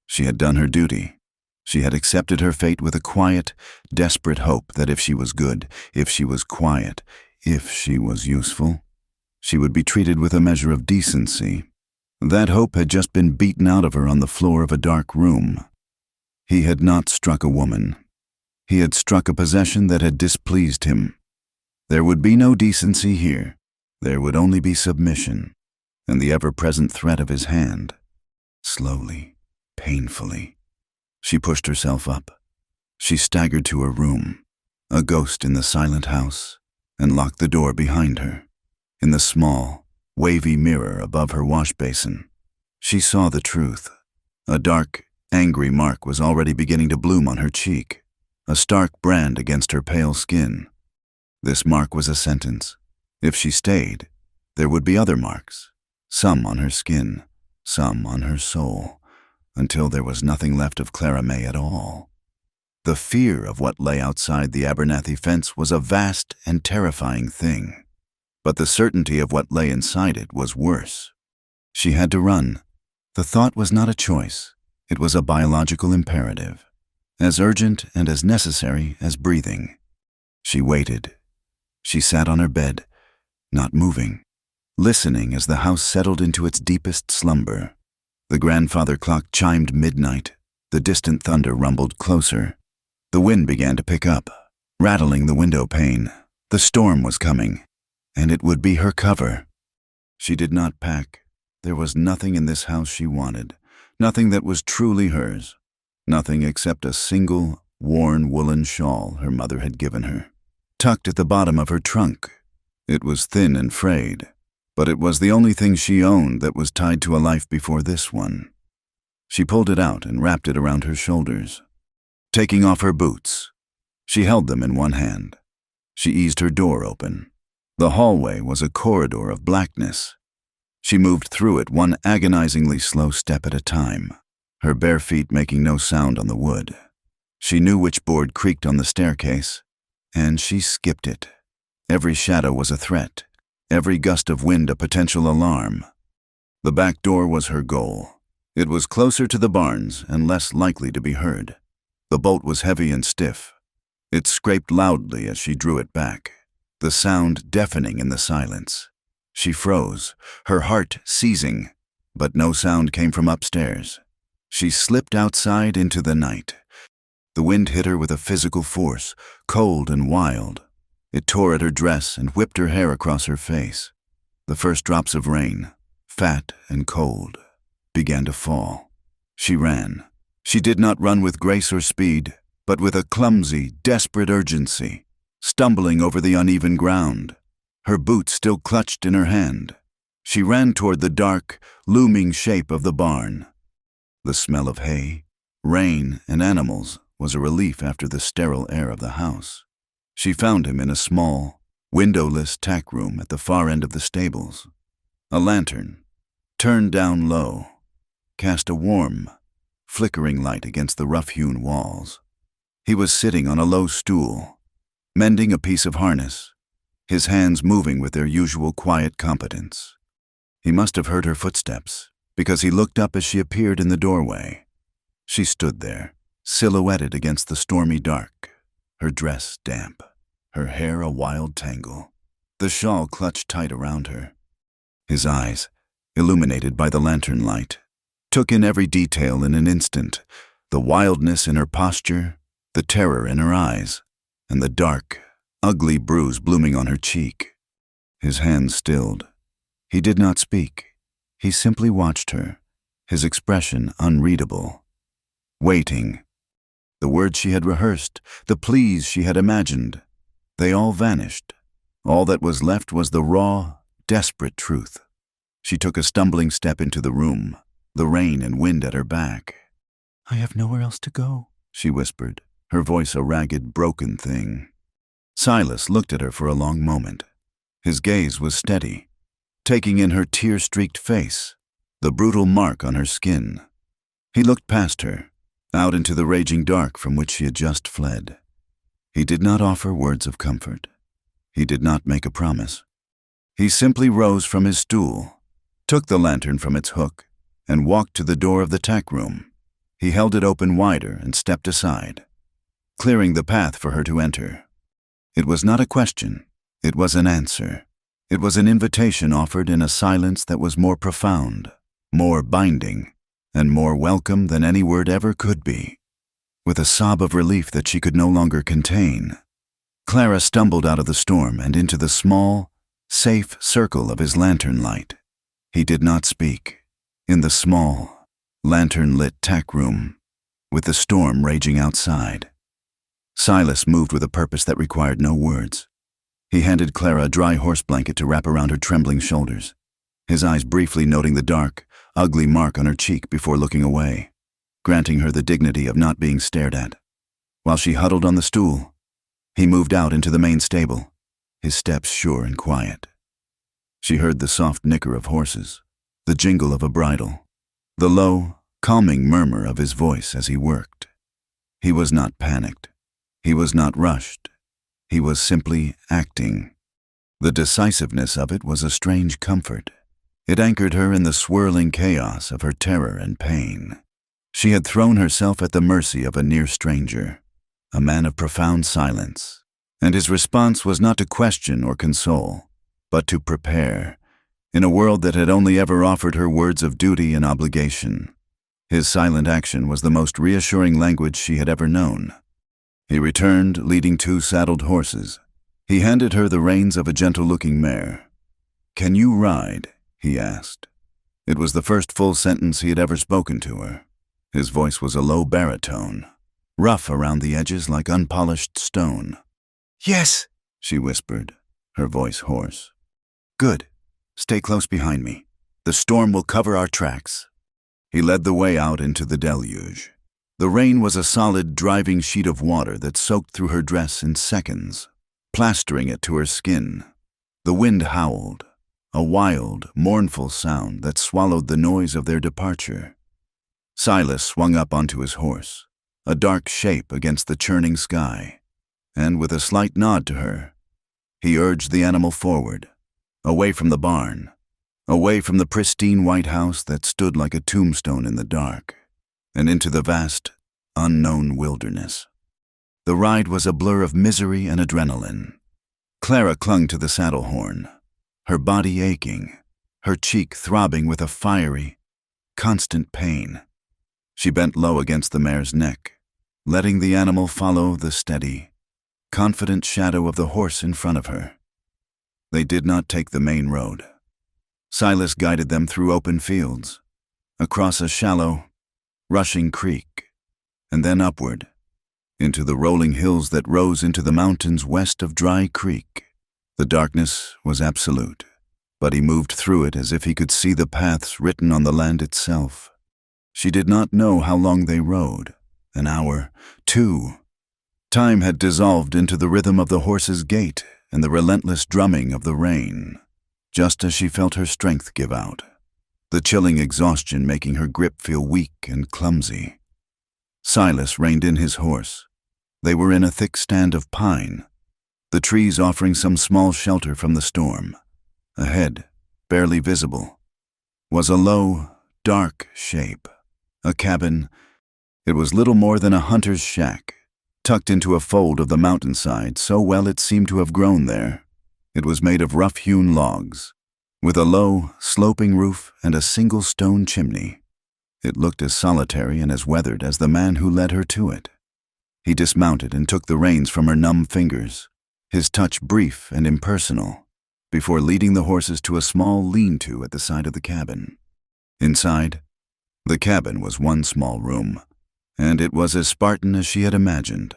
She had done her duty. She had accepted her fate with a quiet, desperate hope that if she was good, if she was quiet, if she was useful, she would be treated with a measure of decency. That hope had just been beaten out of her on the floor of a dark room. He had not struck a woman. He had struck a possession that had displeased him. There would be no decency here. There would only be submission, and the ever-present threat of his hand. Slowly, painfully, she pushed herself up. She staggered to her room, a ghost in the silent house, and locked the door behind her. In the small, wavy mirror above her wash basin, she saw the truth. A dark, angry mark was already beginning to bloom on her cheek, a stark brand against her pale skin. This mark was a sentence. If she stayed, there would be other marks, some on her skin, some on her soul, until there was nothing left of Clara May at all. The fear of what lay outside the Abernathy fence was a vast and terrifying thing, but the certainty of what lay inside it was worse. She had to run. The thought was not a choice. It was a biological imperative, as urgent and as necessary as breathing. She waited. She sat on her bed, not moving, listening as the house settled into its deepest slumber. The grandfather clock chimed midnight. The distant thunder rumbled closer. The wind began to pick up, rattling the window pane. The storm was coming, and it would be her cover. She did not pack. There was nothing in this house she wanted, nothing that was truly hers, nothing except a single, worn woolen shawl her mother had given her, tucked at the bottom of her trunk. It was thin and frayed, but it was the only thing she owned that was tied to a life before this one. She pulled it out and wrapped it around her shoulders. Taking off her boots, she held them in one hand. She eased her door open. The hallway was a corridor of blackness. She moved through it one agonizingly slow step at a time, her bare feet making no sound on the wood. She knew which board creaked on the staircase, and she skipped it. Every shadow was a threat, every gust of wind a potential alarm. The back door was her goal. It was closer to the barns and less likely to be heard. The bolt was heavy and stiff. It scraped loudly as she drew it back, the sound deafening in the silence. She froze, her heart seizing, but no sound came from upstairs. She slipped outside into the night. The wind hit her with a physical force, cold and wild. It tore at her dress and whipped her hair across her face. The first drops of rain, fat and cold, began to fall. She ran. She did not run with grace or speed, but with a clumsy, desperate urgency, stumbling over the uneven ground, her boot still clutched in her hand. She ran toward the dark, looming shape of the barn. The smell of hay, rain, and animals was a relief after the sterile air of the house. She found him in a small, windowless tack room at the far end of the stables. A lantern, turned down low, cast a warm, flickering light against the rough-hewn walls. He was sitting on a low stool, mending a piece of harness, his hands moving with their usual quiet competence. He must have heard her footsteps, because he looked up as she appeared in the doorway. She stood there, silhouetted against the stormy dark, her dress damp, her hair a wild tangle, the shawl clutched tight around her. His eyes, illuminated by the lantern light, took in every detail in an instant, the wildness in her posture, the terror in her eyes, and the dark, ugly bruise blooming on her cheek. His hands stilled. He did not speak. He simply watched her, his expression unreadable. Waiting. The words she had rehearsed, the pleas she had imagined, they all vanished. All that was left was the raw, desperate truth. She took a stumbling step into the room, the rain and wind at her back. "I have nowhere else to go," she whispered, her voice a ragged, broken thing. Silas looked at her for a long moment. His gaze was steady, taking in her tear-streaked face, the brutal mark on her skin. He looked past her, out into the raging dark from which she had just fled. He did not offer words of comfort. He did not make a promise. He simply rose from his stool, took the lantern from its hook, and walked to the door of the tack room. He held it open wider and stepped aside, clearing the path for her to enter. It was not a question. It was an answer. It was an invitation offered in a silence that was more profound, more binding, and more welcome than any word ever could be. With a sob of relief that she could no longer contain, Clara stumbled out of the storm and into the small, safe circle of his lantern light. He did not speak. In the small, lantern-lit tack room, with the storm raging outside, Silas moved with a purpose that required no words. He handed Clara a dry horse blanket to wrap around her trembling shoulders, his eyes briefly noting the dark, ugly mark on her cheek before looking away, granting her the dignity of not being stared at. While she huddled on the stool, he moved out into the main stable, his steps sure and quiet. She heard the soft nicker of horses, the jingle of a bridle, the low, calming murmur of his voice as he worked. He was not panicked. He was not rushed. He was simply acting. The decisiveness of it was a strange comfort. It anchored her in the swirling chaos of her terror and pain. She had thrown herself at the mercy of a near stranger, a man of profound silence, and his response was not to question or console, but to prepare, in a world that had only ever offered her words of duty and obligation. His silent action was the most reassuring language she had ever known. He returned, leading 2 saddled horses. He handed her the reins of a gentle-looking mare. "Can you ride?" he asked. It was the first full sentence he had ever spoken to her. His voice was a low baritone, rough around the edges like unpolished stone. "Yes," she whispered, her voice hoarse. "Good. Stay close behind me. The storm will cover our tracks." He led the way out into the deluge. The rain was a solid, driving sheet of water that soaked through her dress in seconds, plastering it to her skin. The wind howled, a wild, mournful sound that swallowed the noise of their departure. Silas swung up onto his horse, a dark shape against the churning sky, and with a slight nod to her, he urged the animal forward, away from the barn, away from the pristine white house that stood like a tombstone in the dark, and into the vast, unknown wilderness. The ride was a blur of misery and adrenaline. Clara clung to the saddle horn, her body aching, her cheek throbbing with a fiery, constant pain. She bent low against the mare's neck, letting the animal follow the steady, confident shadow of the horse in front of her. They did not take the main road. Silas guided them through open fields, across a shallow, rushing creek, and then upward, into the rolling hills that rose into the mountains west of Dry Creek. The darkness was absolute, but he moved through it as if he could see the paths written on the land itself. She did not know how long they rode, an hour, 2. Time had dissolved into the rhythm of the horse's gait and the relentless drumming of the rain, just as she felt her strength give out, the chilling exhaustion making her grip feel weak and clumsy. Silas reined in his horse. They were in a thick stand of pine, the trees offering some small shelter from the storm. Ahead, barely visible, was a low, dark shape, a cabin. It was little more than a hunter's shack, tucked into a fold of the mountainside so well it seemed to have grown there. It was made of rough-hewn logs, with a low, sloping roof and a single stone chimney. It looked as solitary and as weathered as the man who led her to it. He dismounted and took the reins from her numb fingers, his touch brief and impersonal, before leading the horses to a small lean-to at the side of the cabin. Inside, The cabin was one small room, and it was as Spartan as she had imagined.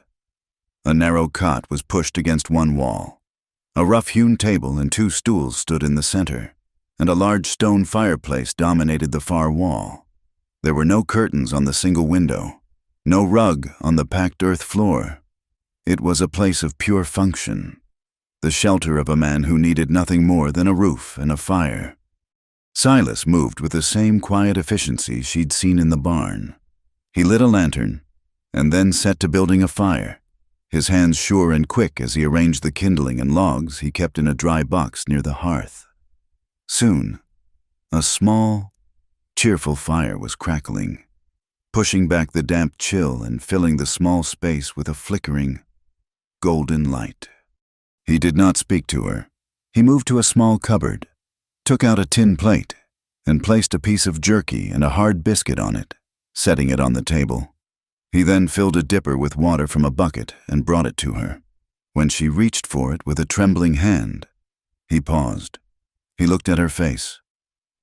A narrow cot was pushed against one wall. A rough-hewn table and 2 stools stood in the center, and a large stone fireplace dominated the far wall. There were no curtains on the single window, no rug on the packed earth floor. It was a place of pure function, the shelter of a man who needed nothing more than a roof and a fire. Silas moved with the same quiet efficiency she'd seen in the barn. He lit a lantern, and then set to building a fire, his hands sure and quick as he arranged the kindling and logs he kept in a dry box near the hearth. Soon, a small, cheerful fire was crackling, pushing back the damp chill and filling the small space with a flickering, golden light. He did not speak to her. He moved to a small cupboard, took out a tin plate, and placed a piece of jerky and a hard biscuit on it, setting it on the table. He then filled a dipper with water from a bucket and brought it to her. When she reached for it with a trembling hand, he paused. He looked at her face,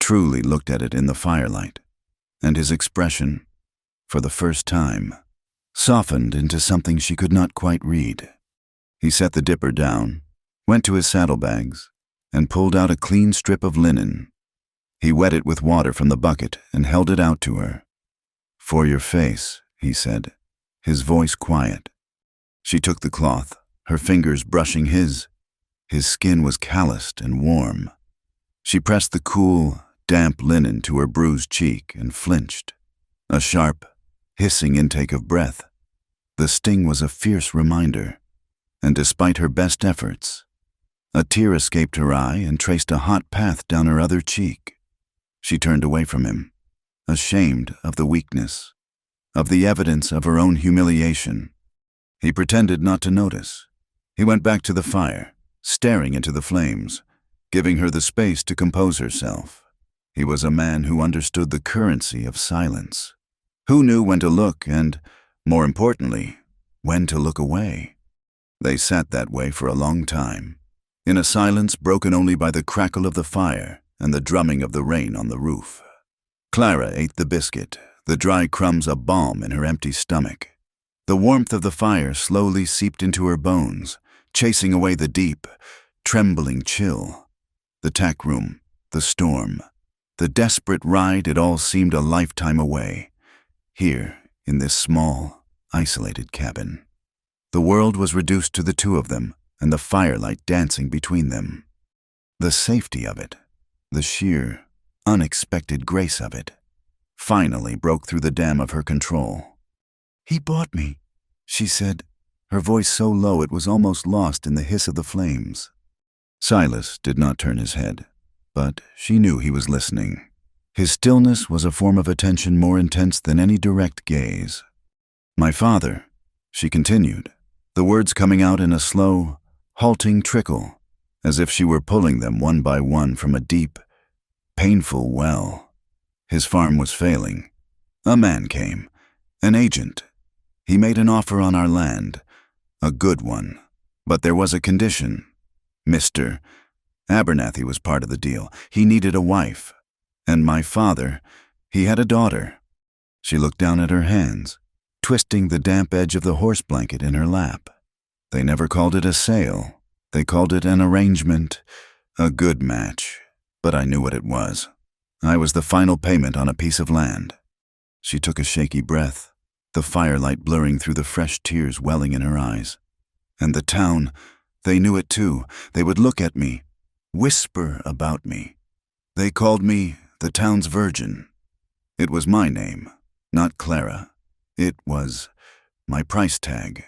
truly looked at it in the firelight, and his expression, for the first time, softened into something she could not quite read. He set the dipper down, went to his saddlebags, and pulled out a clean strip of linen. He wet it with water from the bucket and held it out to her. "For your face," he said, his voice quiet. She took the cloth, her fingers brushing his. His skin was calloused and warm. She pressed the cool, damp linen to her bruised cheek and flinched. A sharp, hissing intake of breath. The sting was a fierce reminder, and despite her best efforts, a tear escaped her eye and traced a hot path down her other cheek. She turned away from him, ashamed of the weakness, of the evidence of her own humiliation. He pretended not to notice. He went back to the fire, staring into the flames, giving her the space to compose herself. He was a man who understood the currency of silence, who knew when to look and, more importantly, when to look away. They sat that way for a long time, in a silence broken only by the crackle of the fire and the drumming of the rain on the roof. Clara ate the biscuit, the dry crumbs a balm in her empty stomach. The warmth of the fire slowly seeped into her bones, chasing away the deep, trembling chill. The tack room, the storm, the desperate ride, it all seemed a lifetime away, here in this small, isolated cabin. The world was reduced to the 2 of them and the firelight dancing between them. The safety of it, the sheer, unexpected grace of it, finally broke through the dam of her control. "He bought me," she said, her voice so low it was almost lost in the hiss of the flames. Silas did not turn his head, but she knew he was listening. His stillness was a form of attention more intense than any direct gaze. "My father," she continued, the words coming out in a slow, halting trickle, as if she were pulling them one by one from a deep, painful well. His farm was failing. A man came, an agent. He made an offer on our land, a good one, but there was a condition. Mr. Abernathy was part of the deal. He needed a wife. And my father, he had a daughter." She looked down at her hands, twisting the damp edge of the horse blanket in her lap. "They never called it a sale. They called it an arrangement, a good match. But I knew what it was. I was the final payment on a piece of land." She took a shaky breath, the firelight blurring through the fresh tears welling in her eyes. "And the town, they knew it too. They would look at me, whisper about me. They called me the town's virgin. It was my name, not Clara. It was my price tag.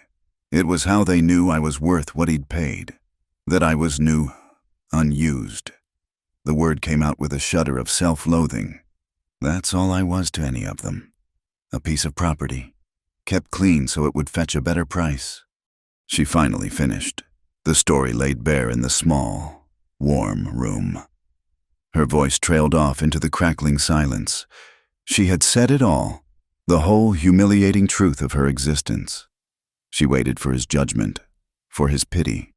It was how they knew I was worth what he'd paid, that I was new, unused." The word came out with a shudder of self-loathing. "That's all I was to any of them. A piece of property, kept clean so it would fetch a better price." She finally finished, the story laid bare in the small, warm room. Her voice trailed off into the crackling silence. She had said it all, the whole humiliating truth of her existence. She waited for his judgment, for his pity,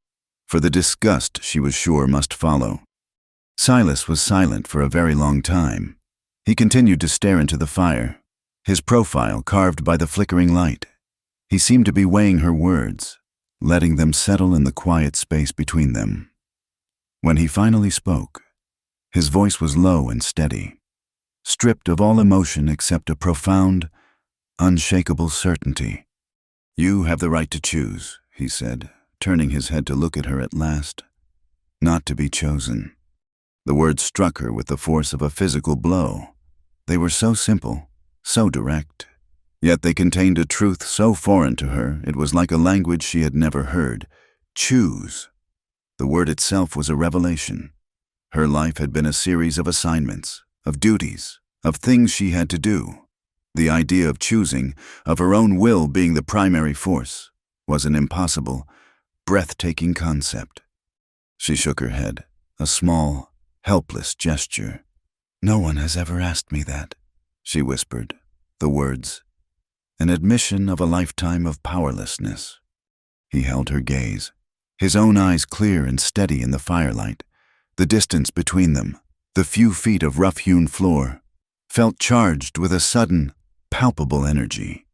for the disgust she was sure must follow. Silas was silent for a very long time. He continued to stare into the fire, his profile carved by the flickering light. He seemed to be weighing her words, letting them settle in the quiet space between them. When he finally spoke, his voice was low and steady, stripped of all emotion except a profound, unshakable certainty. "You have the right to choose," he said, turning his head to look at her at last. "Not to be chosen." The words struck her with the force of a physical blow. They were so simple, so direct, yet they contained a truth so foreign to her it was like a language she had never heard. Choose. The word itself was a revelation. Her life had been a series of assignments, of duties, of things she had to do. The idea of choosing, of her own will being the primary force, was an impossible, breathtaking concept. She shook her head, a small, helpless gesture. "No one has ever asked me that," she whispered, the words, an admission of a lifetime of powerlessness. He held her gaze, his own eyes clear and steady in the firelight. The distance between them, the few feet of rough-hewn floor, felt charged with a sudden, palpable energy.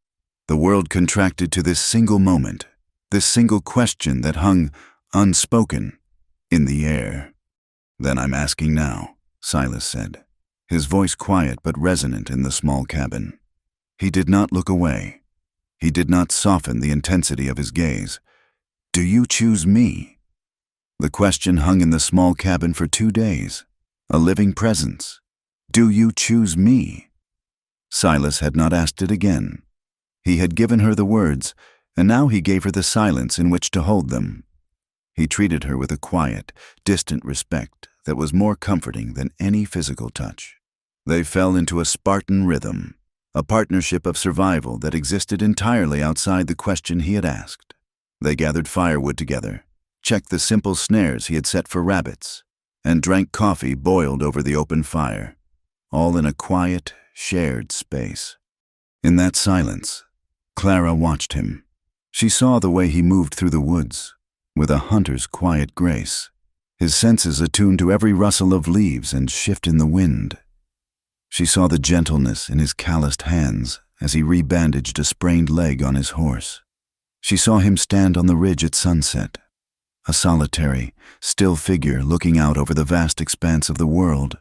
The world contracted to this single moment, this single question that hung, unspoken, in the air. "Then I'm asking now," Silas said, his voice quiet but resonant in the small cabin. He did not look away. He did not soften the intensity of his gaze. "Do you choose me?" The question hung in the small cabin for 2 days, a living presence. "Do you choose me?" Silas had not asked it again. He had given her the words, and now he gave her the silence in which to hold them. He treated her with a quiet, distant respect that was more comforting than any physical touch. They fell into a Spartan rhythm, a partnership of survival that existed entirely outside the question he had asked. They gathered firewood together, checked the simple snares he had set for rabbits, and drank coffee boiled over the open fire, all in a quiet, shared space. In that silence, Clara watched him. She saw the way he moved through the woods, with a hunter's quiet grace, his senses attuned to every rustle of leaves and shift in the wind. She saw the gentleness in his calloused hands as he rebandaged a sprained leg on his horse. She saw him stand on the ridge at sunset, a solitary, still figure looking out over the vast expanse of the world,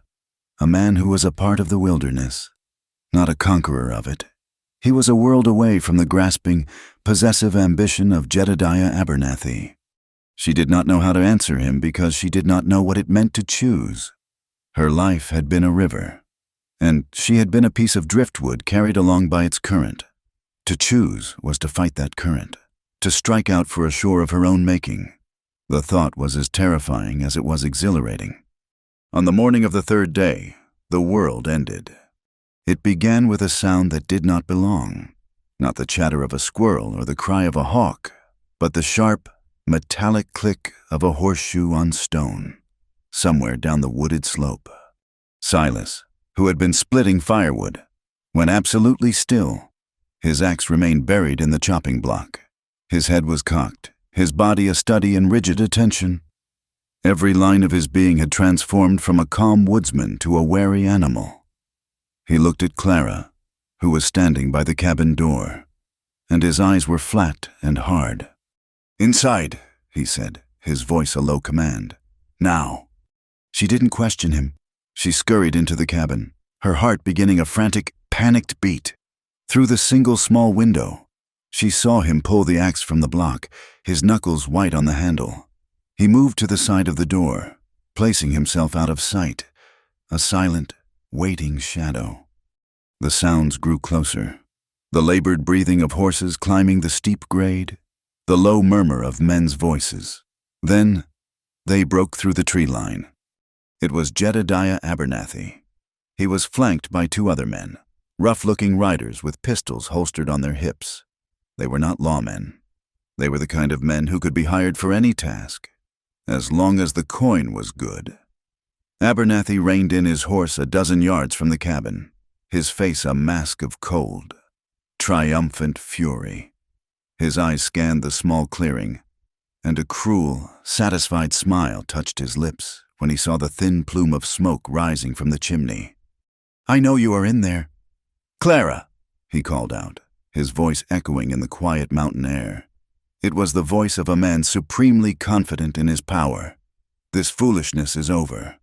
a man who was a part of the wilderness, not a conqueror of it. He was a world away from the grasping, possessive ambition of Jedediah Abernathy. She did not know how to answer him because she did not know what it meant to choose. Her life had been a river, and she had been a piece of driftwood carried along by its current. To choose was to fight that current, to strike out for a shore of her own making. The thought was as terrifying as it was exhilarating. On the morning of the 3rd day, the world ended. It began with a sound that did not belong, not the chatter of a squirrel or the cry of a hawk, but the sharp, metallic click of a horseshoe on stone, somewhere down the wooded slope. Silas, who had been splitting firewood, went absolutely still. His axe remained buried in the chopping block. His head was cocked, his body a study in rigid attention. Every line of his being had transformed from a calm woodsman to a wary animal. He looked at Clara, who was standing by the cabin door, and his eyes were flat and hard. "Inside," he said, his voice a low command. "Now." She didn't question him. She scurried into the cabin, her heart beginning a frantic, panicked beat. Through the single small window, she saw him pull the axe from the block, his knuckles white on the handle. He moved to the side of the door, placing himself out of sight, a silent, waiting shadow. The sounds grew closer, the labored breathing of horses climbing the steep grade, the low murmur of men's voices. Then they broke through the tree line. It was Jedediah Abernathy. He was flanked by 2 other men, rough-looking riders with pistols holstered on their hips. They were not lawmen. They were the kind of men who could be hired for any task, as long as the coin was good. Abernathy reined in his horse a dozen yards from the cabin, his face a mask of cold, triumphant fury. His eyes scanned the small clearing, and a cruel, satisfied smile touched his lips when he saw the thin plume of smoke rising from the chimney. I know you are in there. Clara, he called out, his voice echoing in the quiet mountain air. It was the voice of a man supremely confident in his power. This foolishness is over.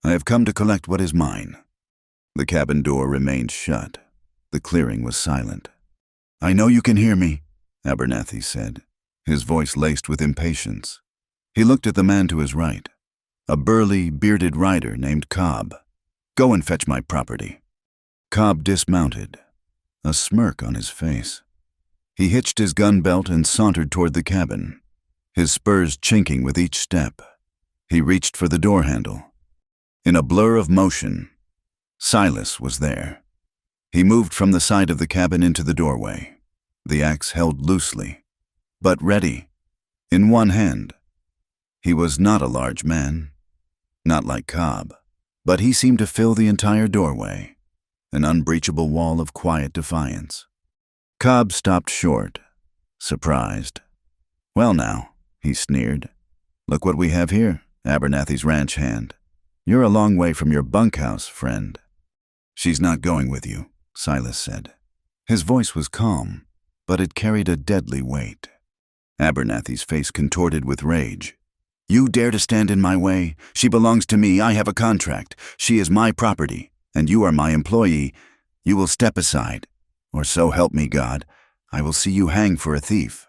I have come to collect what is mine. The cabin door remained shut. The clearing was silent. I know you can hear me, Abernathy said, his voice laced with impatience. He looked at the man to his right, a burly, bearded rider named Cobb. Go and fetch my property. Cobb dismounted, a smirk on his face. He hitched his gun belt and sauntered toward the cabin, his spurs chinking with each step. He reached for the door handle. In a blur of motion, Silas was there. He moved from the side of the cabin into the doorway, the axe held loosely, but ready, in one hand. He was not a large man, not like Cobb, but he seemed to fill the entire doorway, an unbreachable wall of quiet defiance. Cobb stopped short, surprised. Well now, he sneered. Look what we have here, Abernathy's ranch hand. You're a long way from your bunkhouse, friend. She's not going with you, Silas said. His voice was calm, but it carried a deadly weight. Abernathy's face contorted with rage. You dare to stand in my way? She belongs to me. I have a contract. She is my property, and you are my employee. You will step aside, or so help me God, I will see you hang for a thief.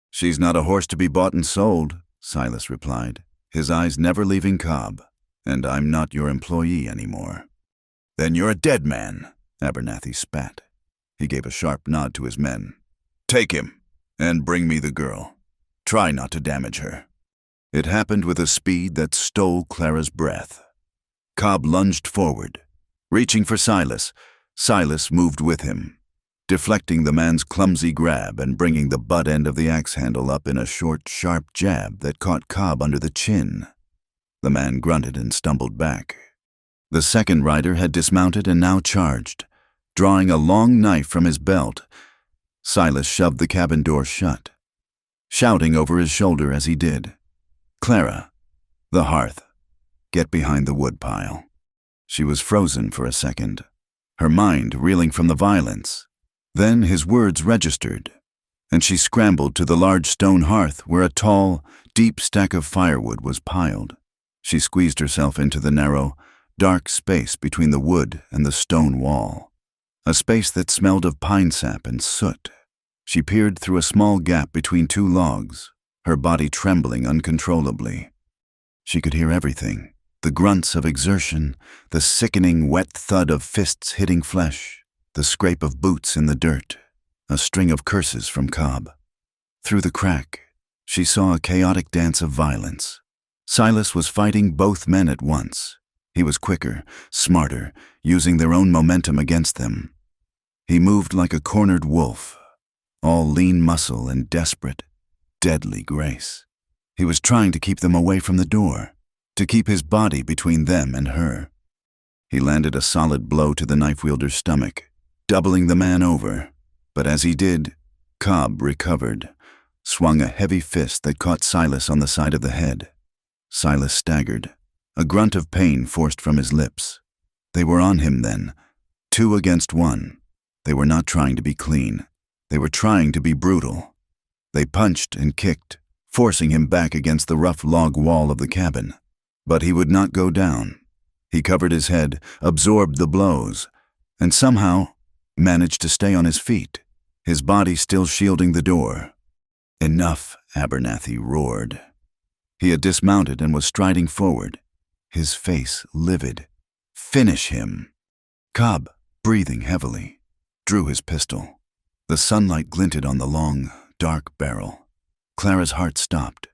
She's not a horse to be bought and sold, Silas replied, his eyes never leaving Cobb. And I'm not your employee anymore. Then you're a dead man, Abernathy spat. He gave a sharp nod to his men. Take him, and bring me the girl. Try not to damage her. It happened with a speed that stole Clara's breath. Cobb lunged forward. Reaching for Silas, Silas moved with him, deflecting the man's clumsy grab and bringing the butt end of the axe handle up in a short, sharp jab that caught Cobb under the chin. The man grunted and stumbled back. The second rider had dismounted and now charged, drawing a long knife from his belt. Silas shoved the cabin door shut, shouting over his shoulder as he did, Clara, the hearth, get behind the woodpile. She was frozen for a second, her mind reeling from the violence. Then his words registered, and she scrambled to the large stone hearth where a tall, deep stack of firewood was piled. She squeezed herself into the narrow, dark space between the wood and the stone wall, a space that smelled of pine sap and soot. She peered through a small gap between two logs, her body trembling uncontrollably. She could hear everything, the grunts of exertion, the sickening wet thud of fists hitting flesh, the scrape of boots in the dirt, a string of curses from Cobb. Through the crack, she saw a chaotic dance of violence. Silas was fighting both men at once. He was quicker, smarter, using their own momentum against them. He moved like a cornered wolf, all lean muscle and desperate, deadly grace. He was trying to keep them away from the door, to keep his body between them and her. He landed a solid blow to the knife-wielder's stomach, doubling the man over. But as he did, Cobb recovered, swung a heavy fist that caught Silas on the side of the head. Silas staggered, a grunt of pain forced from his lips. They were on him then, 2 against 1. They were not trying to be clean. They were trying to be brutal. They punched and kicked, forcing him back against the rough log wall of the cabin. But he would not go down. He covered his head, absorbed the blows, and somehow managed to stay on his feet, his body still shielding the door. Enough, Abernathy roared. He had dismounted and was striding forward, his face livid. Finish him. Cobb, breathing heavily, drew his pistol. The sunlight glinted on the long, dark barrel. Clara's heart stopped.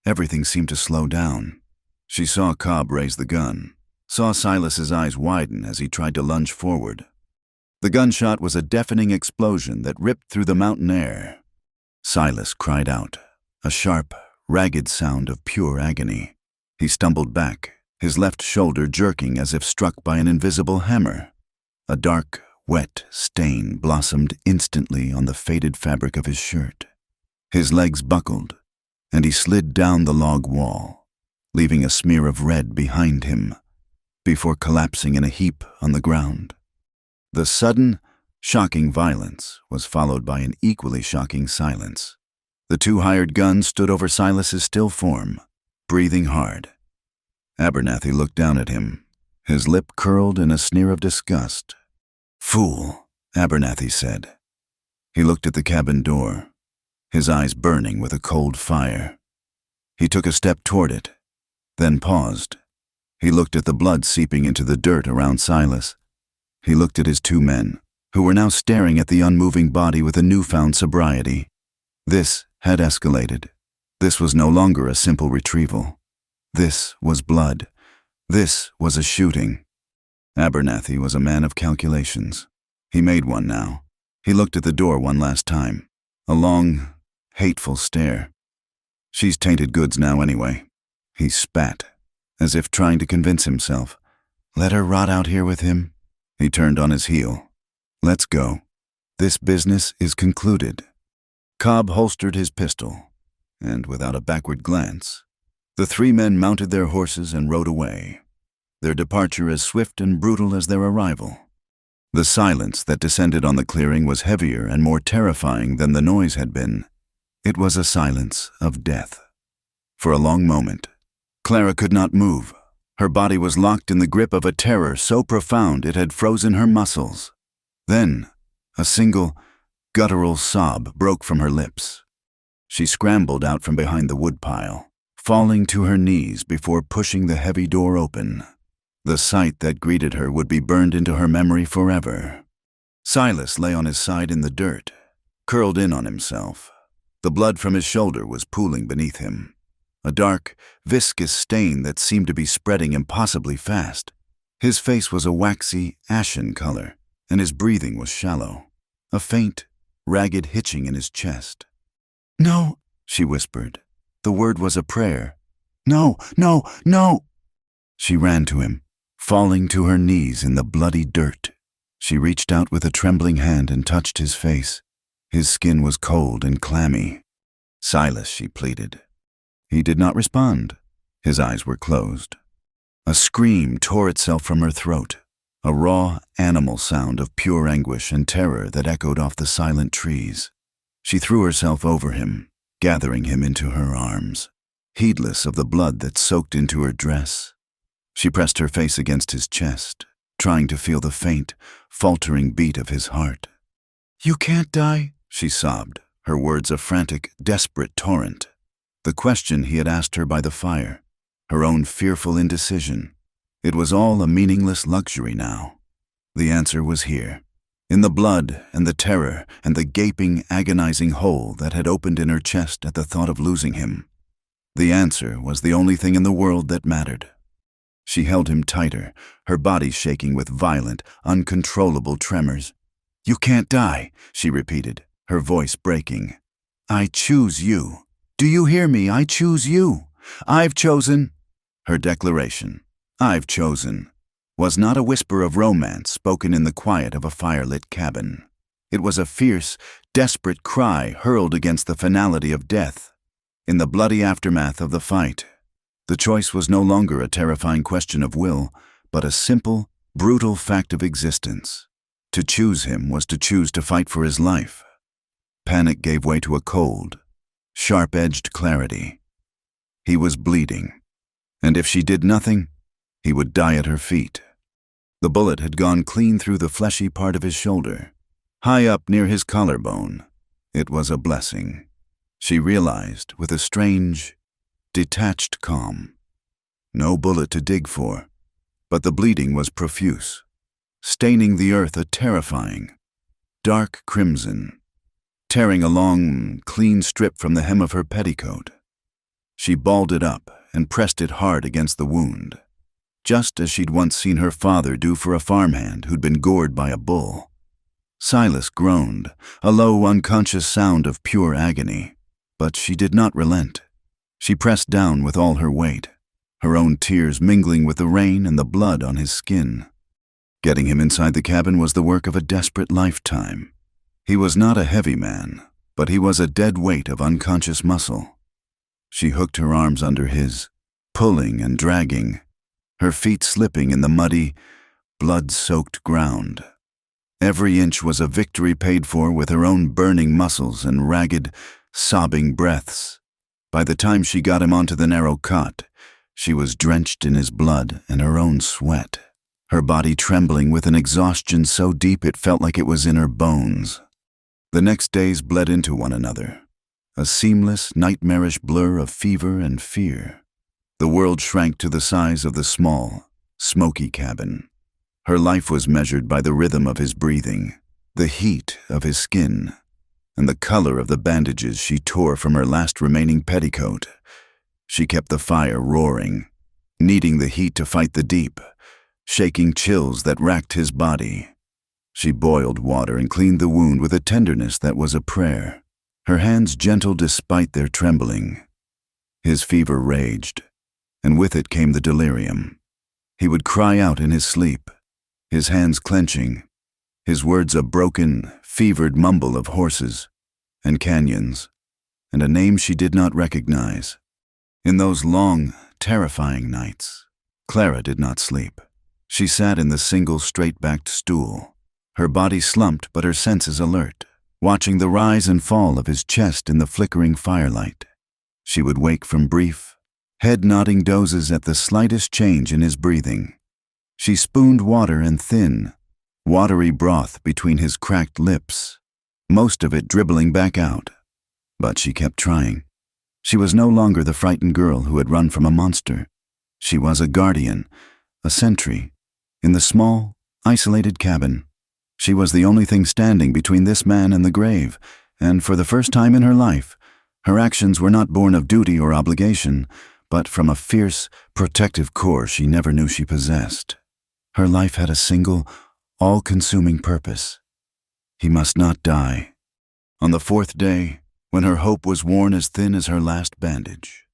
Everything seemed to slow down. She saw Cobb raise the gun, saw Silas's eyes widen as he tried to lunge forward. The gunshot was a deafening explosion that ripped through the mountain air. Silas cried out, a sharp, ragged sound of pure agony. He stumbled back, his left shoulder jerking as if struck by an invisible hammer. A dark, wet stain blossomed instantly on the faded fabric of his shirt. His legs buckled, and he slid down the log wall, leaving a smear of red behind him, before collapsing in a heap on the ground. The sudden, shocking violence was followed by an equally shocking silence. The two hired guns stood over Silas's still form, breathing hard. Abernathy looked down at him, his lip curled in a sneer of disgust. "Fool," Abernathy said. He looked at the cabin door, his eyes burning with a cold fire. He took a step toward it, then paused. He looked at the blood seeping into the dirt around Silas. He looked at his two men, who were now staring at the unmoving body with a newfound sobriety. This had escalated. This was no longer a simple retrieval. This was blood. This was a shooting. Abernathy was a man of calculations. He made one now. He looked at the door one last time. A long, hateful stare. "She's tainted goods now anyway." He spat, as if trying to convince himself. "Let her rot out here with him." He turned on his heel. "Let's go. This business is concluded." Cobb holstered his pistol, and without a backward glance, the three men mounted their horses and rode away, their departure as swift and brutal as their arrival. The silence that descended on the clearing was heavier and more terrifying than the noise had been. It was a silence of death. For a long moment, Clara could not move. Her body was locked in the grip of a terror so profound it had frozen her muscles. Then, a single, guttural sob broke from her lips. She scrambled out from behind the woodpile, falling to her knees before pushing the heavy door open. The sight that greeted her would be burned into her memory forever. Silas lay on his side in the dirt, curled in on himself. The blood from his shoulder was pooling beneath him, a dark, viscous stain that seemed to be spreading impossibly fast. His face was a waxy, ashen color, and his breathing was shallow, a faint, ragged hitching in his chest. "No," she whispered. The word was a prayer. "No, no, no!" She ran to him, falling to her knees in the bloody dirt. She reached out with a trembling hand and touched his face. His skin was cold and clammy. "Silas," she pleaded. He did not respond. His eyes were closed. A scream tore itself from her throat, a raw, animal sound of pure anguish and terror that echoed off the silent trees. She threw herself over him, gathering him into her arms, heedless of the blood that soaked into her dress. She pressed her face against his chest, trying to feel the faint, faltering beat of his heart. "You can't die," she sobbed, her words a frantic, desperate torrent. The question he had asked her by the fire, her own fearful indecision, it was all a meaningless luxury now. The answer was here, in the blood and the terror and the gaping, agonizing hole that had opened in her chest at the thought of losing him. The answer was the only thing in the world that mattered. She held him tighter, her body shaking with violent, uncontrollable tremors. "You can't die," she repeated, her voice breaking. "I choose you. Do you hear me? I choose you. I've chosen—" Her declaration, "I've chosen," was not a whisper of romance spoken in the quiet of a firelit cabin. It was a fierce, desperate cry hurled against the finality of death. In the bloody aftermath of the fight, the choice was no longer a terrifying question of will, but a simple, brutal fact of existence. To choose him was to choose to fight for his life. Panic gave way to a cold, sharp-edged clarity. He was bleeding, and if she did nothing, he would die at her feet. The bullet had gone clean through the fleshy part of his shoulder, high up near his collarbone. It was a blessing, she realized with a strange, detached calm. No bullet to dig for, but the bleeding was profuse, staining the earth a terrifying, dark crimson, tearing a long, clean strip from the hem of her petticoat. She balled it up and pressed it hard against the wound, just as she'd once seen her father do for a farmhand who'd been gored by a bull. Silas groaned, a low, unconscious sound of pure agony, but she did not relent. She pressed down with all her weight, her own tears mingling with the rain and the blood on his skin. Getting him inside the cabin was the work of a desperate lifetime. He was not a heavy man, but he was a dead weight of unconscious muscle. She hooked her arms under his, pulling and dragging, her feet slipping in the muddy, blood-soaked ground. Every inch was a victory paid for with her own burning muscles and ragged, sobbing breaths. By the time she got him onto the narrow cot, she was drenched in his blood and her own sweat, her body trembling with an exhaustion so deep it felt like it was in her bones. The next days bled into one another, a seamless, nightmarish blur of fever and fear. The world shrank to the size of the small, smoky cabin. Her life was measured by the rhythm of his breathing, the heat of his skin, and the color of the bandages she tore from her last remaining petticoat. She kept the fire roaring, needing the heat to fight the deep, shaking chills that racked his body. She boiled water and cleaned the wound with a tenderness that was a prayer, her hands gentle despite their trembling. His fever raged, and with it came the delirium. He would cry out in his sleep, his hands clenching, his words a broken, fevered mumble of horses and canyons, and a name she did not recognize. In those long, terrifying nights, Clara did not sleep. She sat in the single straight-backed stool, her body slumped but her senses alert, watching the rise and fall of his chest in the flickering firelight. She would wake from brief, head-nodding dozes at the slightest change in his breathing. She spooned water and thin, watery broth between his cracked lips, most of it dribbling back out. But she kept trying. She was no longer the frightened girl who had run from a monster. She was a guardian, a sentry, in the small, isolated cabin. She was the only thing standing between this man and the grave, and for the first time in her life, her actions were not born of duty or obligation, but from a fierce, protective core she never knew she possessed. Her life had a single, all-consuming purpose. He must not die. On the fourth day, when her hope was worn as thin as her last bandage,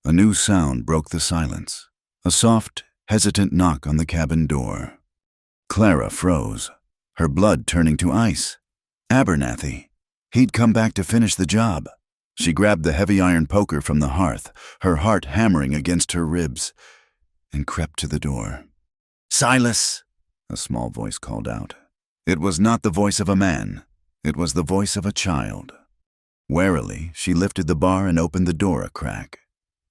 a new sound broke the silence, a soft, hesitant knock on the cabin door. Clara froze, her blood turning to ice. Abernathy. He'd come back to finish the job. She grabbed the heavy iron poker from the hearth, her heart hammering against her ribs, and crept to the door. "Silas!" a small voice called out. It was not the voice of a man. It was the voice of a child. Warily, she lifted the bar and opened the door a crack.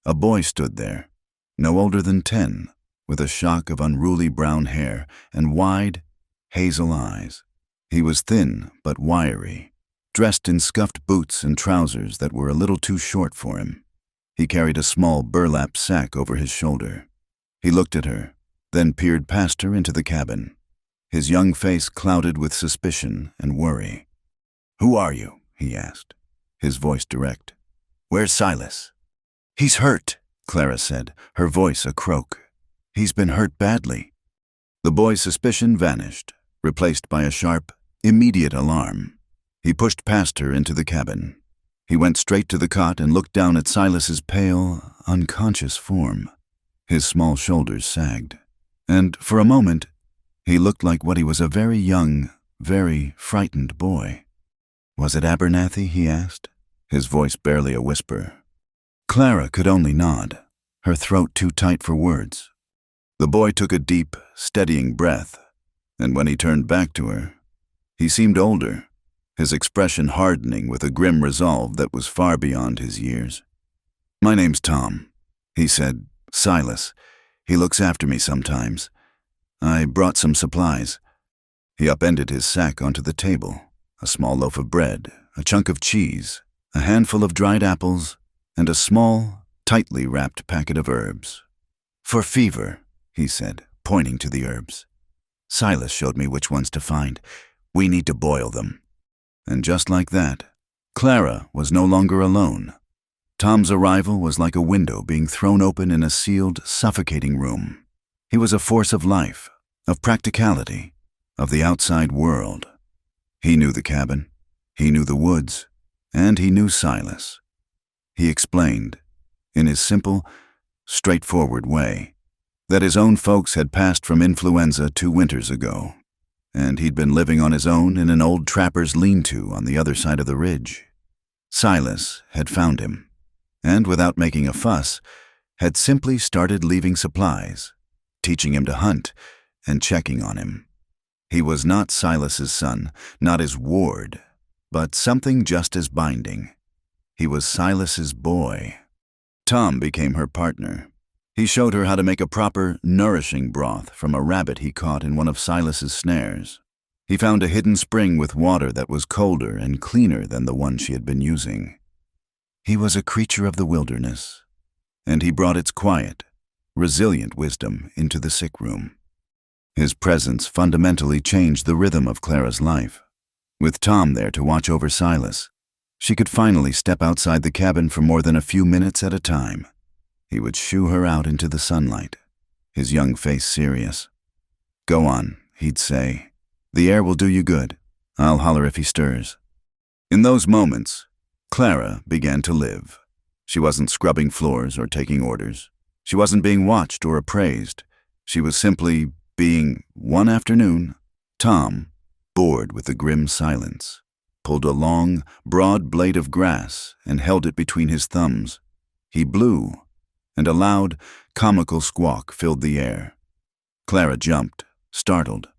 A boy stood there, no older than 10, with a shock of unruly brown hair and wide, hazel eyes. He was thin but wiry, dressed in scuffed boots and trousers that were a little too short for him. He carried a small burlap sack over his shoulder. He looked at her, then peered past her into the cabin, his young face clouded with suspicion and worry. "Who are you?" he asked, his voice direct. "Where's Silas?" "He's hurt," Clara said, her voice a croak. "He's been hurt badly." The boy's suspicion vanished, replaced by a sharp, immediate alarm. He pushed past her into the cabin. He went straight to the cot and looked down at Silas's pale, unconscious form. His small shoulders sagged, and for a moment, he looked like what he was, a very young, very frightened boy. "Was it Abernathy?" he asked, his voice barely a whisper. Clara could only nod, her throat too tight for words. The boy took a deep, steadying breath, and when he turned back to her, he seemed older, his expression hardening with a grim resolve that was far beyond his years. "My name's Tom," he said. "Silas. He looks after me sometimes. I brought some supplies." He upended his sack onto the table, a small loaf of bread, a chunk of cheese, a handful of dried apples, and a small, tightly wrapped packet of herbs. "For fever," he said, pointing to the herbs. "Silas showed me which ones to find. We need to boil them." And just like that, Clara was no longer alone. Tom's arrival was like a window being thrown open in a sealed, suffocating room. He was a force of life, of practicality, of the outside world. He knew the cabin, he knew the woods, and he knew Silas. He explained, in his simple, straightforward way, that his own folks had passed from influenza 2 winters ago, and he'd been living on his own in an old trapper's lean-to on the other side of the ridge. Silas had found him, and without making a fuss, had simply started leaving supplies, teaching him to hunt, and checking on him. He was not Silas's son, not his ward, but something just as binding. He was Silas's boy. Tom became her partner. He showed her how to make a proper, nourishing broth from a rabbit he caught in one of Silas's snares. He found a hidden spring with water that was colder and cleaner than the one she had been using. He was a creature of the wilderness, and he brought its quiet, resilient wisdom into the sick room. His presence fundamentally changed the rhythm of Clara's life. With Tom there to watch over Silas, she could finally step outside the cabin for more than a few minutes at a time. He would shoo her out into the sunlight, his young face serious. "Go on," he'd say. "The air will do you good. I'll holler if he stirs." In those moments, Clara began to live. She wasn't scrubbing floors or taking orders. She wasn't being watched or appraised. She was simply being. One afternoon, Tom, bored with the grim silence, pulled a long, broad blade of grass and held it between his thumbs. He blew, and a loud, comical squawk filled the air. Clara jumped, startled,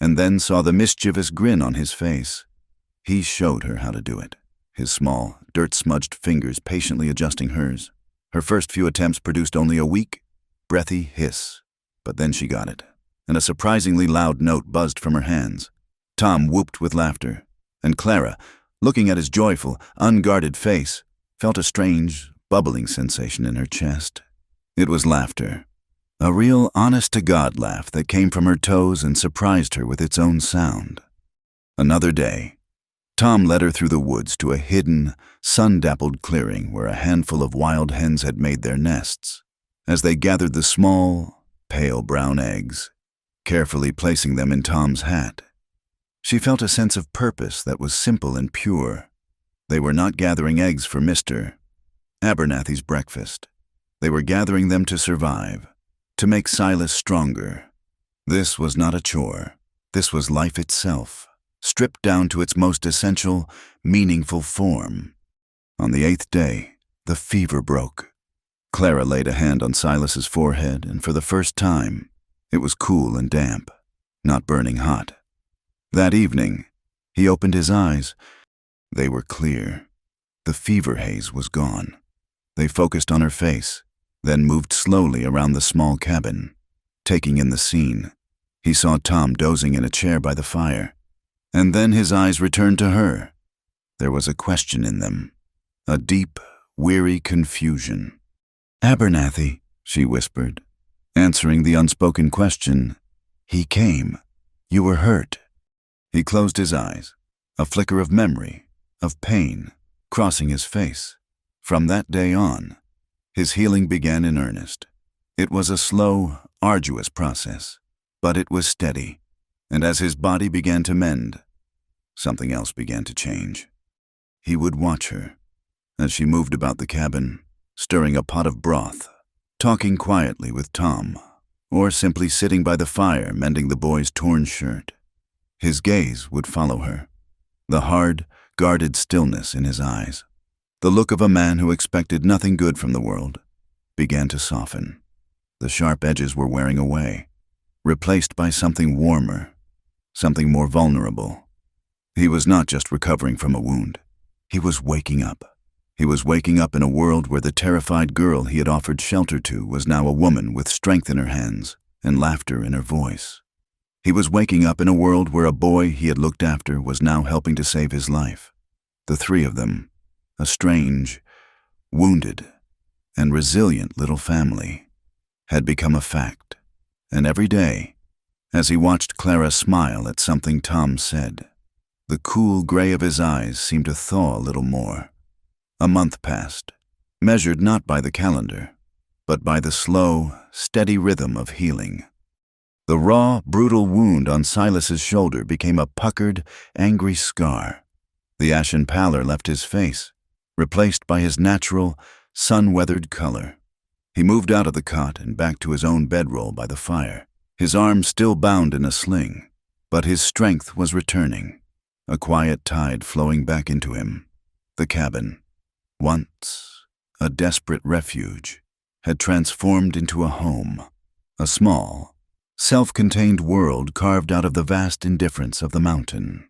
and then saw the mischievous grin on his face. He showed her how to do it, his small, dirt-smudged fingers patiently adjusting hers. Her first few attempts produced only a weak, breathy hiss, but then she got it, and a surprisingly loud note buzzed from her hands. Tom whooped with laughter, and Clara, looking at his joyful, unguarded face, felt a strange, bubbling sensation in her chest. It was laughter, a real honest-to-God laugh that came from her toes and surprised her with its own sound. Another day, Tom led her through the woods to a hidden, sun-dappled clearing where a handful of wild hens had made their nests. As they gathered the small, pale brown eggs, carefully placing them in Tom's hat, she felt a sense of purpose that was simple and pure. They were not gathering eggs for Mr. Abernathy's breakfast. They were gathering them to survive, to make Silas stronger. This was not a chore. This was life itself, stripped down to its most essential, meaningful form. On the 8th day, the fever broke. Clara laid a hand on Silas's forehead, and for the first time, it was cool and damp, not burning hot. That evening, he opened his eyes. They were clear. The fever haze was gone. They focused on her face, then moved slowly around the small cabin, taking in the scene. He saw Tom dozing in a chair by the fire, and then his eyes returned to her. There was a question in them, a deep, weary confusion. "Abernathy," she whispered, answering the unspoken question. "He came. You were hurt." He closed his eyes, a flicker of memory, of pain, crossing his face. From that day on, his healing began in earnest. It was a slow, arduous process, but it was steady, and as his body began to mend, something else began to change. He would watch her as she moved about the cabin, stirring a pot of broth, talking quietly with Tom, or simply sitting by the fire mending the boy's torn shirt. His gaze would follow her, the hard, guarded stillness in his eyes. The look of a man who expected nothing good from the world began to soften. The sharp edges were wearing away, replaced by something warmer, something more vulnerable. He was not just recovering from a wound. He was waking up. He was waking up in a world where the terrified girl he had offered shelter to was now a woman with strength in her hands and laughter in her voice. He was waking up in a world where a boy he had looked after was now helping to save his life. The three of them, a strange, wounded, and resilient little family, had become a fact. And every day, as he watched Clara smile at something Tom said, the cool gray of his eyes seemed to thaw a little more. A month passed, measured not by the calendar, but by the slow, steady rhythm of healing. The raw, brutal wound on Silas's shoulder became a puckered, angry scar. The ashen pallor left his face, replaced by his natural, sun-weathered color. He moved out of the cot and back to his own bedroll by the fire, his arm still bound in a sling, but his strength was returning, a quiet tide flowing back into him. The cabin, once a desperate refuge, had transformed into a home, a small, self-contained world carved out of the vast indifference of the mountain.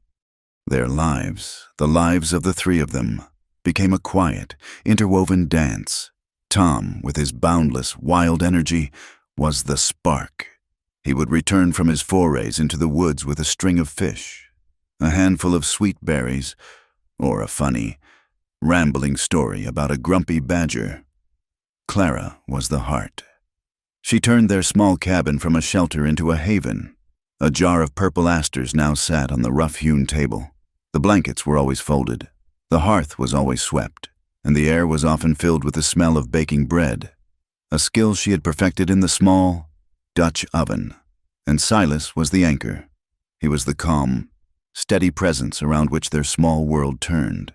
Their lives, the lives of the three of them, became a quiet, interwoven dance. Tom, with his boundless, wild energy, was the spark. He would return from his forays into the woods with a string of fish, a handful of sweet berries, or a funny, rambling story about a grumpy badger. Clara was the heart. She turned their small cabin from a shelter into a haven. A jar of purple asters now sat on the rough-hewn table. The blankets were always folded. The hearth was always swept, and the air was often filled with the smell of baking bread, a skill she had perfected in the small Dutch oven. And Silas was the anchor. He was the calm, steady presence around which their small world turned.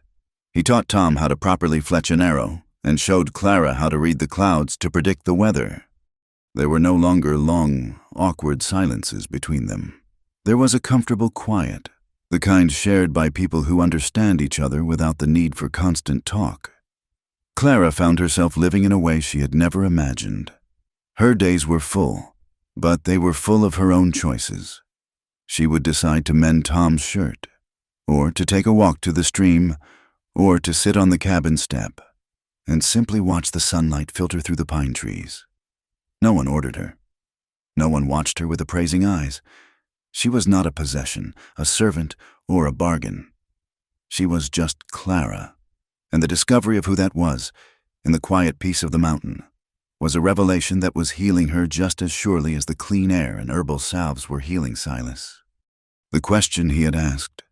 He taught Tom how to properly fletch an arrow and showed Clara how to read the clouds to predict the weather. There were no longer long, awkward silences between them. There was a comfortable quiet, the kind shared by people who understand each other without the need for constant talk. Clara found herself living in a way she had never imagined. Her days were full, but they were full of her own choices. She would decide to mend Tom's shirt, or to take a walk to the stream, or to sit on the cabin step and simply watch the sunlight filter through the pine trees. No one ordered her. No one watched her with appraising eyes. She was not a possession, a servant, or a bargain. She was just Clara, and the discovery of who that was, in the quiet peace of the mountain, was a revelation that was healing her just as surely as the clean air and herbal salves were healing Silas. The question he had asked,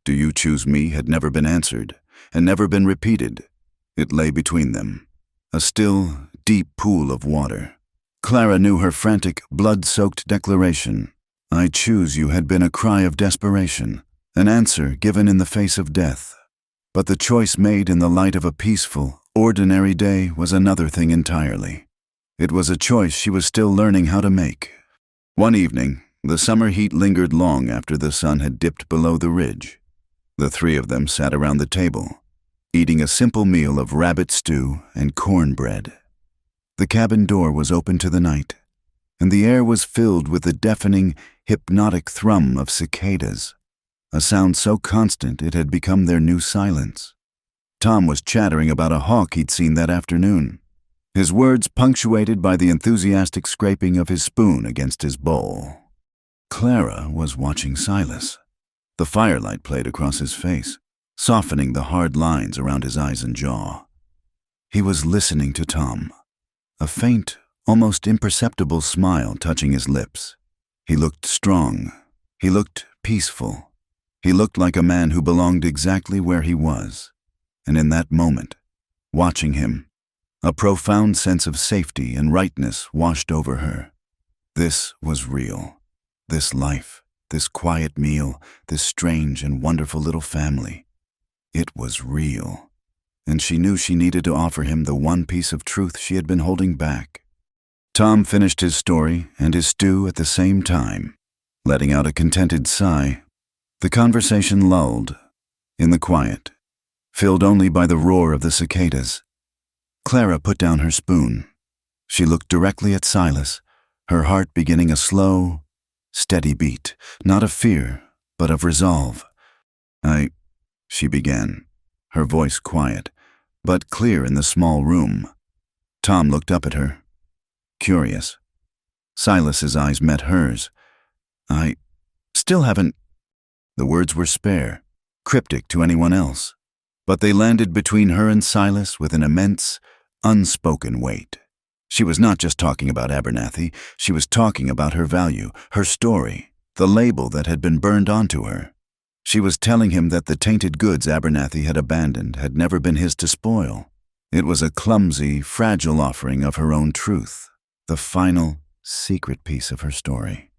"Do you choose me?" had never been answered, and never been repeated. It lay between them, a still, deep pool of water. Clara knew her frantic, blood-soaked declaration, "I choose you," had been a cry of desperation, an answer given in the face of death. But the choice made in the light of a peaceful, ordinary day was another thing entirely. It was a choice she was still learning how to make. One evening, the summer heat lingered long after the sun had dipped below the ridge. The three of them sat around the table, eating a simple meal of rabbit stew and cornbread. The cabin door was open to the night, and the air was filled with the deafening, hypnotic thrum of cicadas, a sound so constant it had become their new silence. Tom was chattering about a hawk he'd seen that afternoon, his words punctuated by the enthusiastic scraping of his spoon against his bowl. Clara was watching Silas. The firelight played across his face, softening the hard lines around his eyes and jaw. He was listening to Tom, a faint, almost imperceptible smile touching his lips. He looked strong. He looked peaceful. He looked like a man who belonged exactly where he was. And in that moment, watching him, a profound sense of safety and rightness washed over her. This was real. This life, this quiet meal, this strange and wonderful little family. It was real. And she knew she needed to offer him the one piece of truth she had been holding back. Tom finished his story and his stew at the same time, letting out a contented sigh. The conversation lulled, in the quiet, filled only by the roar of the cicadas. Clara put down her spoon. She looked directly at Silas, her heart beginning a slow, steady beat, not of fear, but of resolve. She began, her voice quiet, but clear in the small room. Tom looked up at her, curious. Silas's eyes met hers. "I still haven't—" The words were spare, cryptic to anyone else, but they landed between her and Silas with an immense, unspoken weight. She was not just talking about Abernathy, she was talking about her value, her story, the label that had been burned onto her. She was telling him that the tainted goods Abernathy had abandoned had never been his to spoil. It was a clumsy, fragile offering of her own truth, the final, secret piece of her story.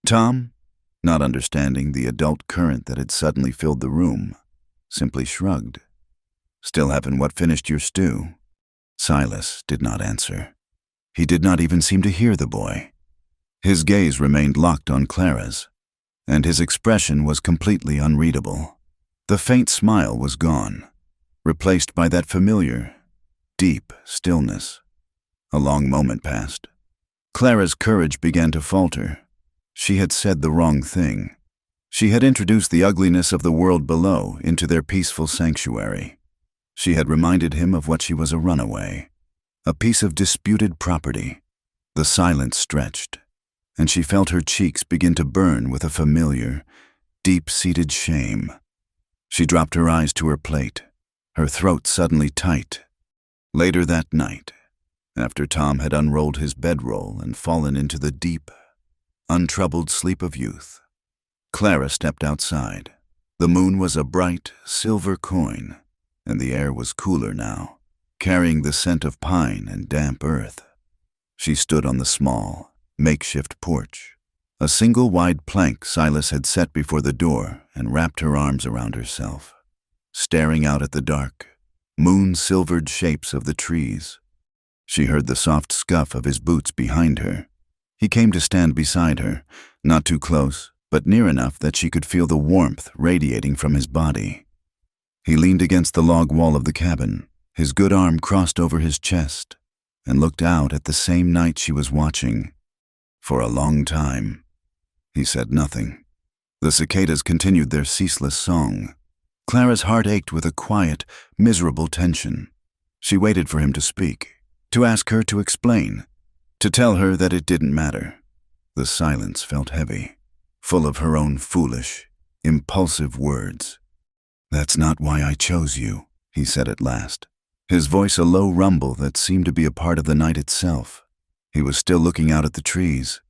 Tom, not understanding the adult current that had suddenly filled the room, simply shrugged. "Still haven't what finished your stew?" Silas did not answer. He did not even seem to hear the boy. His gaze remained locked on Clara's, and his expression was completely unreadable. The faint smile was gone, replaced by that familiar, deep stillness. A long moment passed. Clara's courage began to falter. She had said the wrong thing. She had introduced the ugliness of the world below into their peaceful sanctuary. She had reminded him of what she was, a runaway, a piece of disputed property. The silence stretched, and she felt her cheeks begin to burn with a familiar, deep-seated shame. She dropped her eyes to her plate, her throat suddenly tight. Later that night, after Tom had unrolled his bedroll and fallen into the deep, untroubled sleep of youth, Clara stepped outside. The moon was a bright, silver coin, and the air was cooler now, carrying the scent of pine and damp earth. She stood on the small, makeshift porch, a single wide plank Silas had set before the door, and wrapped her arms around herself, staring out at the dark, moon-silvered shapes of the trees. She heard the soft scuff of his boots behind her. He came to stand beside her, not too close, but near enough that she could feel the warmth radiating from his body. He leaned against the log wall of the cabin, his good arm crossed over his chest, and looked out at the same night she was watching. For a long time, he said nothing. The cicadas continued their ceaseless song. Clara's heart ached with a quiet, miserable tension. She waited for him to speak, to ask her to explain, to tell her that it didn't matter. The silence felt heavy, full of her own foolish, impulsive words. "That's not why I chose you," he said at last, his voice a low rumble that seemed to be a part of the night itself. He was still looking out at the trees.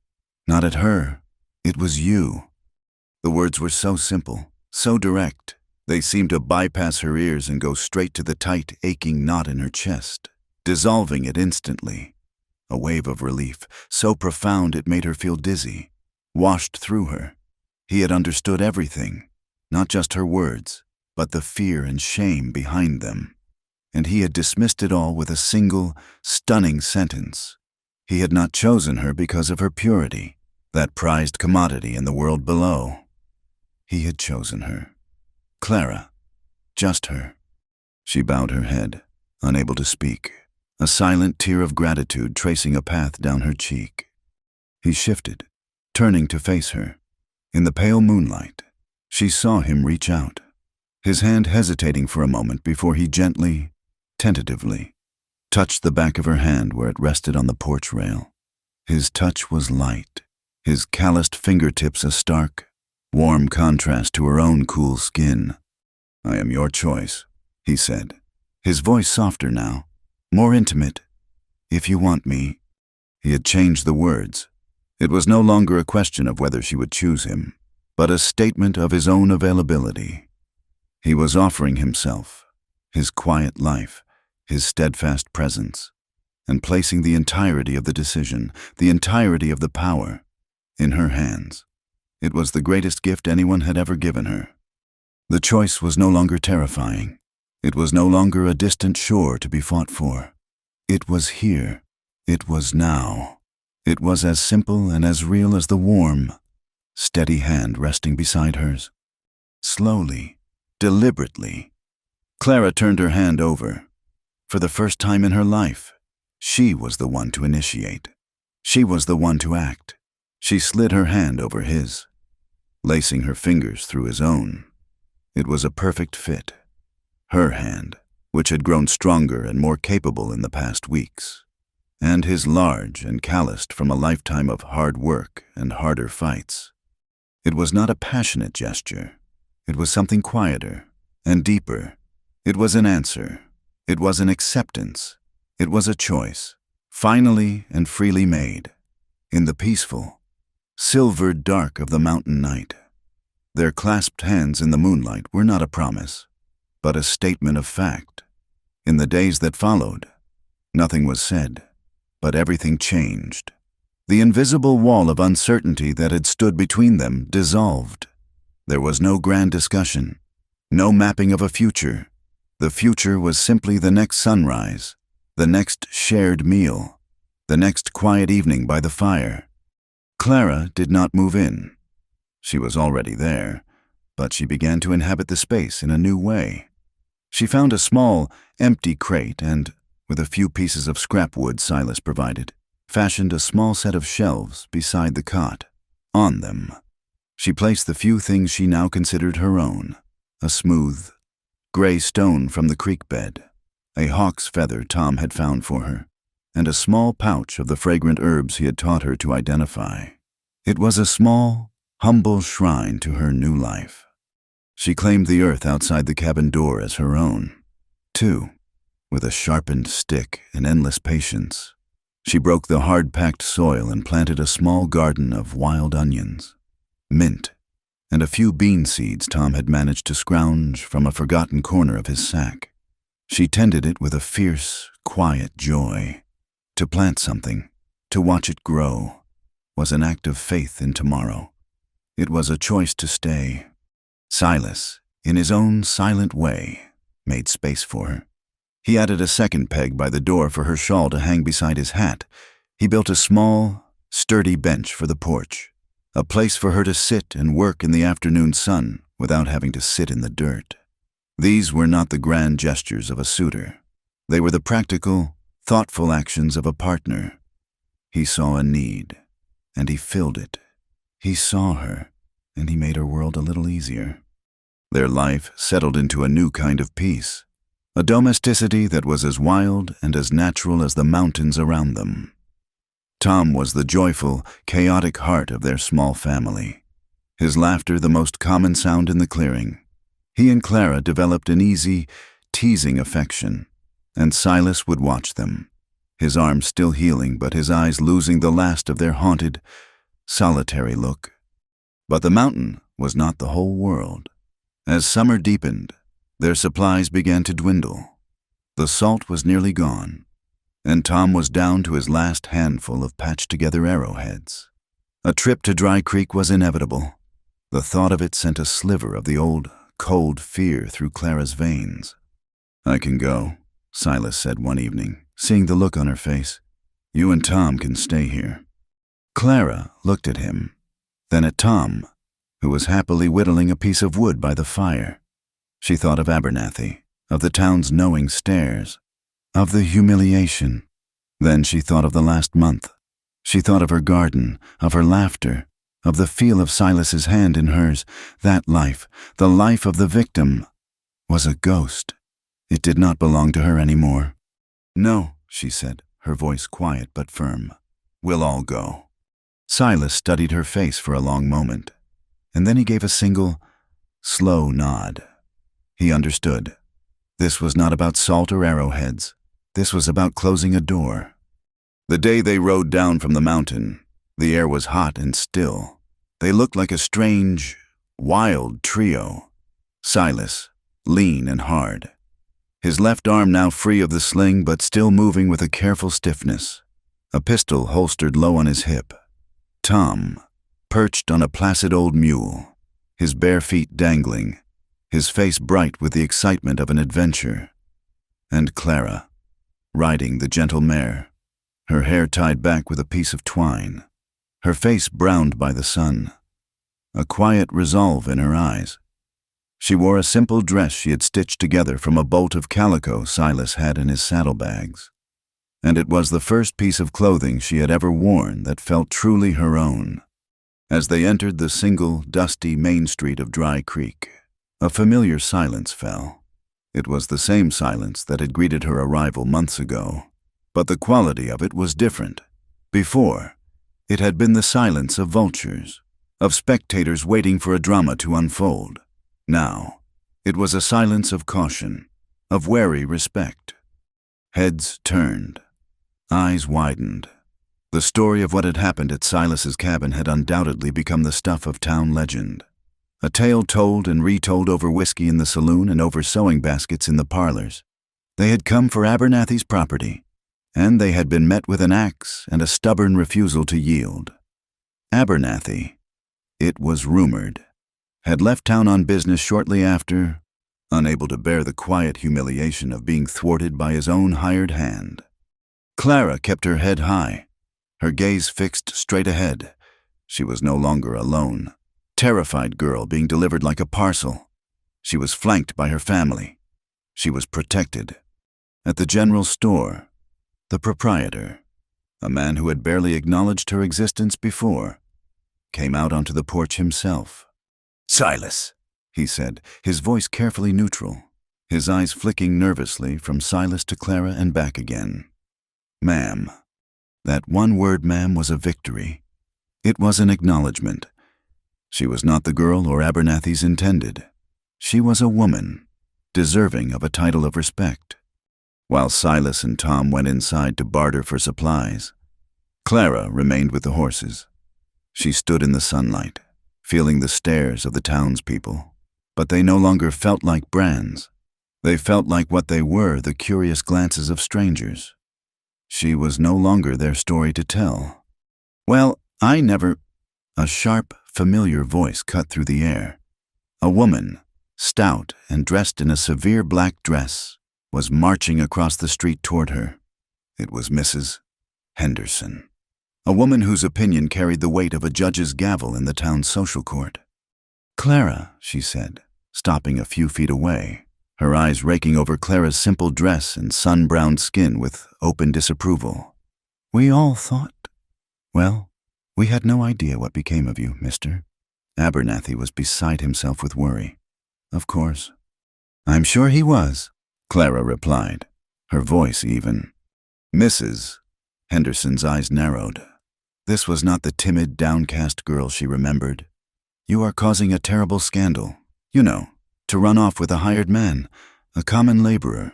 Not at her. It was you. The words were so simple, so direct. They seemed to bypass her ears and go straight to the tight, aching knot in her chest, dissolving it instantly. A wave of relief, so profound it made her feel dizzy, washed through her. He had understood everything, not just her words, but the fear and shame behind them. And he had dismissed it all with a single, stunning sentence. He had not chosen her because of her purity, that prized commodity in the world below. He had chosen her. Clara. Just her. She bowed her head, unable to speak, a silent tear of gratitude tracing a path down her cheek. He shifted, turning to face her. In the pale moonlight, she saw him reach out, his hand hesitating for a moment before he gently, tentatively, touched the back of her hand where it rested on the porch rail. His touch was light, his calloused fingertips a stark, warm contrast to her own cool skin. "I am your choice," he said, his voice softer now, more intimate. "If you want me." He had changed the words. It was no longer a question of whether she would choose him, but a statement of his own availability. He was offering himself, his quiet life, his steadfast presence, and placing the entirety of the decision, the entirety of the power, in her hands. It was the greatest gift anyone had ever given her. The choice was no longer terrifying. It was no longer a distant shore to be fought for. It was here. It was now. It was as simple and as real as the warm, steady hand resting beside hers. Slowly, deliberately, Clara turned her hand over. For the first time in her life, she was the one to initiate. She was the one to act. She slid her hand over his, lacing her fingers through his own. It was a perfect fit. Her hand, which had grown stronger and more capable in the past weeks, and his large and calloused from a lifetime of hard work and harder fights. It was not a passionate gesture. It was something quieter and deeper. It was an answer. It was an acceptance. It was a choice, finally and freely made, in the peaceful, silvered dark of the mountain night. Their clasped hands in the moonlight were not a promise, but a statement of fact. In the days that followed, nothing was said, but everything changed. The invisible wall of uncertainty that had stood between them dissolved. There was no grand discussion, no mapping of a future. The future was simply the next sunrise, the next shared meal, the next quiet evening by the fire. Clara did not move in. She was already there, but she began to inhabit the space in a new way. She found a small, empty crate and, with a few pieces of scrap wood Silas provided, fashioned a small set of shelves beside the cot. On them, she placed the few things she now considered her own: a smooth, gray stone from the creek bed, a hawk's feather Tom had found for her, and a small pouch of the fragrant herbs he had taught her to identify. It was a small, humble shrine to her new life. She claimed the earth outside the cabin door as her own, too, with a sharpened stick and endless patience. She broke the hard-packed soil and planted a small garden of wild onions, mint, and a few bean seeds Tom had managed to scrounge from a forgotten corner of his sack. She tended it with a fierce, quiet joy. To plant something, to watch it grow, was an act of faith in tomorrow. It was a choice to stay. Silas, in his own silent way, made space for her. He added a second peg by the door for her shawl to hang beside his hat. He built a small, sturdy bench for the porch, a place for her to sit and work in the afternoon sun without having to sit in the dirt. These were not the grand gestures of a suitor. They were the practical, thoughtful actions of a partner. He saw a need, and he filled it. He saw her, and he made her world a little easier. Their life settled into a new kind of peace, a domesticity that was as wild and as natural as the mountains around them. Tom was the joyful, chaotic heart of their small family, his laughter the most common sound in the clearing. He and Clara developed an easy, teasing affection, and Silas would watch them, his arms still healing but his eyes losing the last of their haunted, solitary look. But the mountain was not the whole world. As summer deepened, their supplies began to dwindle. The salt was nearly gone, and Tom was down to his last handful of patched-together arrowheads. A trip to Dry Creek was inevitable. The thought of it sent a sliver of the old, cold fear through Clara's veins. "I can go," Silas said one evening, seeing the look on her face. "You and Tom can stay here." Clara looked at him, then at Tom, who was happily whittling a piece of wood by the fire. She thought of Abernathy, of the town's knowing stares, of the humiliation. Then she thought of the last month. She thought of her garden, of her laughter, of the feel of Silas's hand in hers. That life, the life of the victim, was a ghost. It did not belong to her anymore. "No," she said, her voice quiet but firm. "We'll all go." Silas studied her face for a long moment, and then he gave a single, slow nod. He understood. This was not about salt or arrowheads. This was about closing a door. The day they rode down from the mountain, the air was hot and still. They looked like a strange, wild trio. Silas, lean and hard, his left arm now free of the sling but still moving with a careful stiffness, a pistol holstered low on his hip. Tom, perched on a placid old mule, his bare feet dangling, his face bright with the excitement of an adventure. And Clara, riding the gentle mare, her hair tied back with a piece of twine, her face browned by the sun, a quiet resolve in her eyes. She wore a simple dress she had stitched together from a bolt of calico Silas had in his saddlebags, and it was the first piece of clothing she had ever worn that felt truly her own. As they entered the single, dusty main street of Dry Creek, a familiar silence fell. It was the same silence that had greeted her arrival months ago, but the quality of it was different. Before, it had been the silence of vultures, of spectators waiting for a drama to unfold. Now, it was a silence of caution, of wary respect. Heads turned, eyes widened. The story of what had happened at Silas's cabin had undoubtedly become the stuff of town legend, a tale told and retold over whiskey in the saloon and over sewing baskets in the parlors. They had come for Abernathy's property, and they had been met with an axe and a stubborn refusal to yield. Abernathy, it was rumored, had left town on business shortly after, unable to bear the quiet humiliation of being thwarted by his own hired hand. Clara kept her head high, her gaze fixed straight ahead. She was no longer alone, terrified girl being delivered like a parcel. She was flanked by her family. She was protected. At the general store, the proprietor, a man who had barely acknowledged her existence before, came out onto the porch himself. "Silas," he said, his voice carefully neutral, his eyes flicking nervously from Silas to Clara and back again. "Ma'am." That one word, ma'am, was a victory. It was an acknowledgement. She was not the girl or Abernathy's intended. She was a woman, deserving of a title of respect. While Silas and Tom went inside to barter for supplies, Clara remained with the horses. She stood in the sunlight, feeling the stares of the townspeople, but they no longer felt like brands. They felt like what they were, the curious glances of strangers. She was no longer their story to tell. "Well, I never—" A sharp, familiar voice cut through the air. A woman, stout and dressed in a severe black dress, was marching across the street toward her. It was Mrs. Henderson, a woman whose opinion carried the weight of a judge's gavel in the town's social court. "Clara," she said, stopping a few feet away, her eyes raking over Clara's simple dress and sun-browned skin with open disapproval. "We all thought— Well, we had no idea what became of you, mister." Abernathy was beside himself with worry. "Of course." "I'm sure he was," Clara replied, her voice even. Mrs. Henderson's eyes narrowed. This was not the timid, downcast girl she remembered. "You are causing a terrible scandal. You know, to run off with a hired man, a common laborer.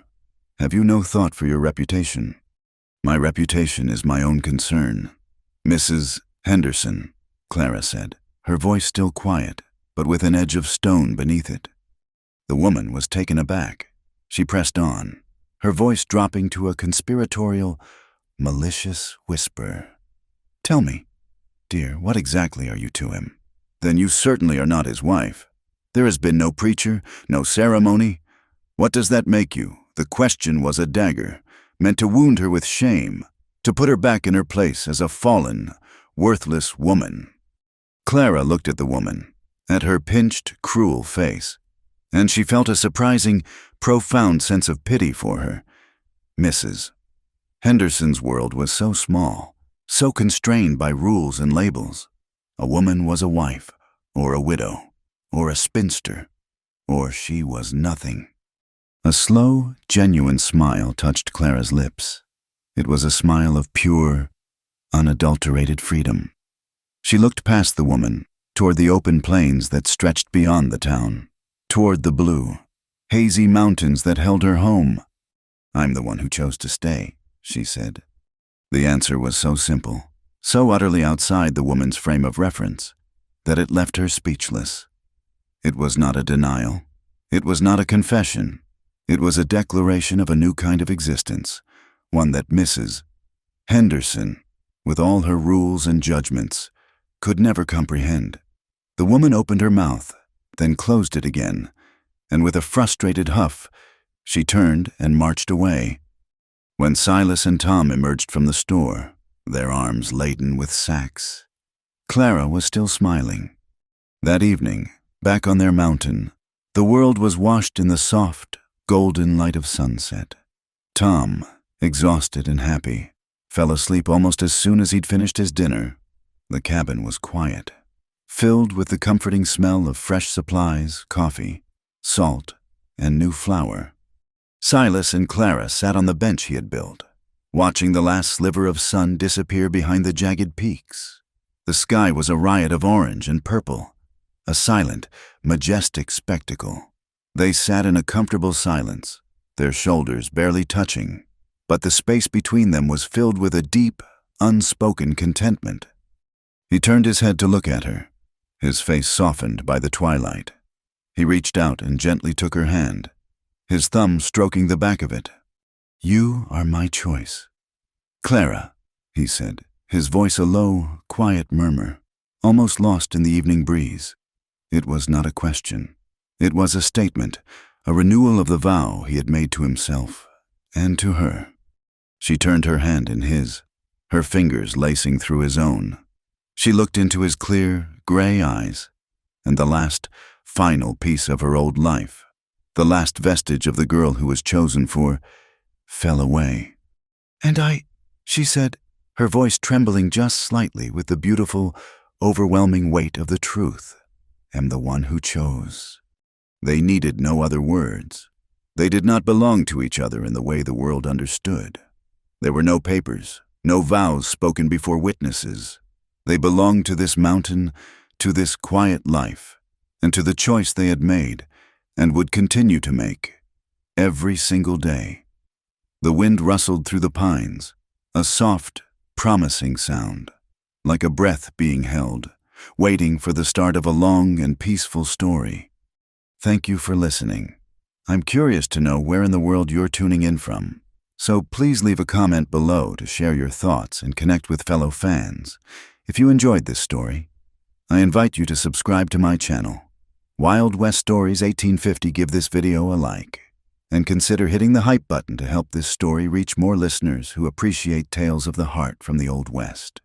Have you no thought for your reputation?" "My reputation is my own concern." "Mrs. Henderson," Clara said, her voice still quiet, but with an edge of stone beneath it. The woman was taken aback. She pressed on, her voice dropping to a conspiratorial, malicious whisper. "Tell me, dear, what exactly are you to him?" "Then you certainly are not his wife. There has been no preacher, no ceremony. What does that make you?" The question was a dagger, meant to wound her with shame, to put her back in her place as a fallen, worthless woman. Clara looked at the woman, at her pinched, cruel face, and she felt a surprising, profound sense of pity for her. Mrs. Henderson's world was so small, so constrained by rules and labels. A woman was a wife, or a widow, or a spinster, or she was nothing. A slow, genuine smile touched Clara's lips. It was a smile of pure, unadulterated freedom. She looked past the woman, toward the open plains that stretched beyond the town, toward the blue, hazy mountains that held her home. "I'm the one who chose to stay," she said. The answer was so simple, so utterly outside the woman's frame of reference, that it left her speechless. It was not a denial. It was not a confession. It was a declaration of a new kind of existence, one that Mrs. Henderson, with all her rules and judgments, could never comprehend. The woman opened her mouth, then closed it again, and with a frustrated huff, she turned and marched away. When Silas and Tom emerged from the store, their arms laden with sacks, Clara was still smiling. That evening, back on their mountain, the world was washed in the soft, golden light of sunset. Tom, exhausted and happy, fell asleep almost as soon as he'd finished his dinner. The cabin was quiet, filled with the comforting smell of fresh supplies, coffee, salt, and new flour. Silas and Clara sat on the bench he had built, watching the last sliver of sun disappear behind the jagged peaks. The sky was a riot of orange and purple, a silent, majestic spectacle. They sat in a comfortable silence, their shoulders barely touching, but the space between them was filled with a deep, unspoken contentment. He turned his head to look at her, his face softened by the twilight. He reached out and gently took her hand, his thumb stroking the back of it. "You are my choice." "Clara," he said, his voice a low, quiet murmur, almost lost in the evening breeze. It was not a question. It was a statement, a renewal of the vow he had made to himself and to her. She turned her hand in his, her fingers lacing through his own. She looked into his clear, gray eyes, and the last, final piece of her old life, the last vestige of the girl who was chosen for, fell away. "And she said, her voice trembling just slightly with the beautiful, overwhelming weight of the truth, am the one who chose. They needed no other words. They did not belong to each other in the way the world understood. There were no papers, no vows spoken before witnesses. They belonged to this mountain, to this quiet life, and to the choice they had made and would continue to make every single day. The wind rustled through the pines, a soft, promising sound, like a breath being held, waiting for the start of a long and peaceful story. Thank you for listening. I'm curious to know where in the world you're tuning in from, so please leave a comment below to share your thoughts and connect with fellow fans. If you enjoyed this story, I invite you to subscribe to my channel. Wild West Stories 1850. Give this video a like, and consider hitting the hype button to help this story reach more listeners who appreciate tales of the heart from the Old West.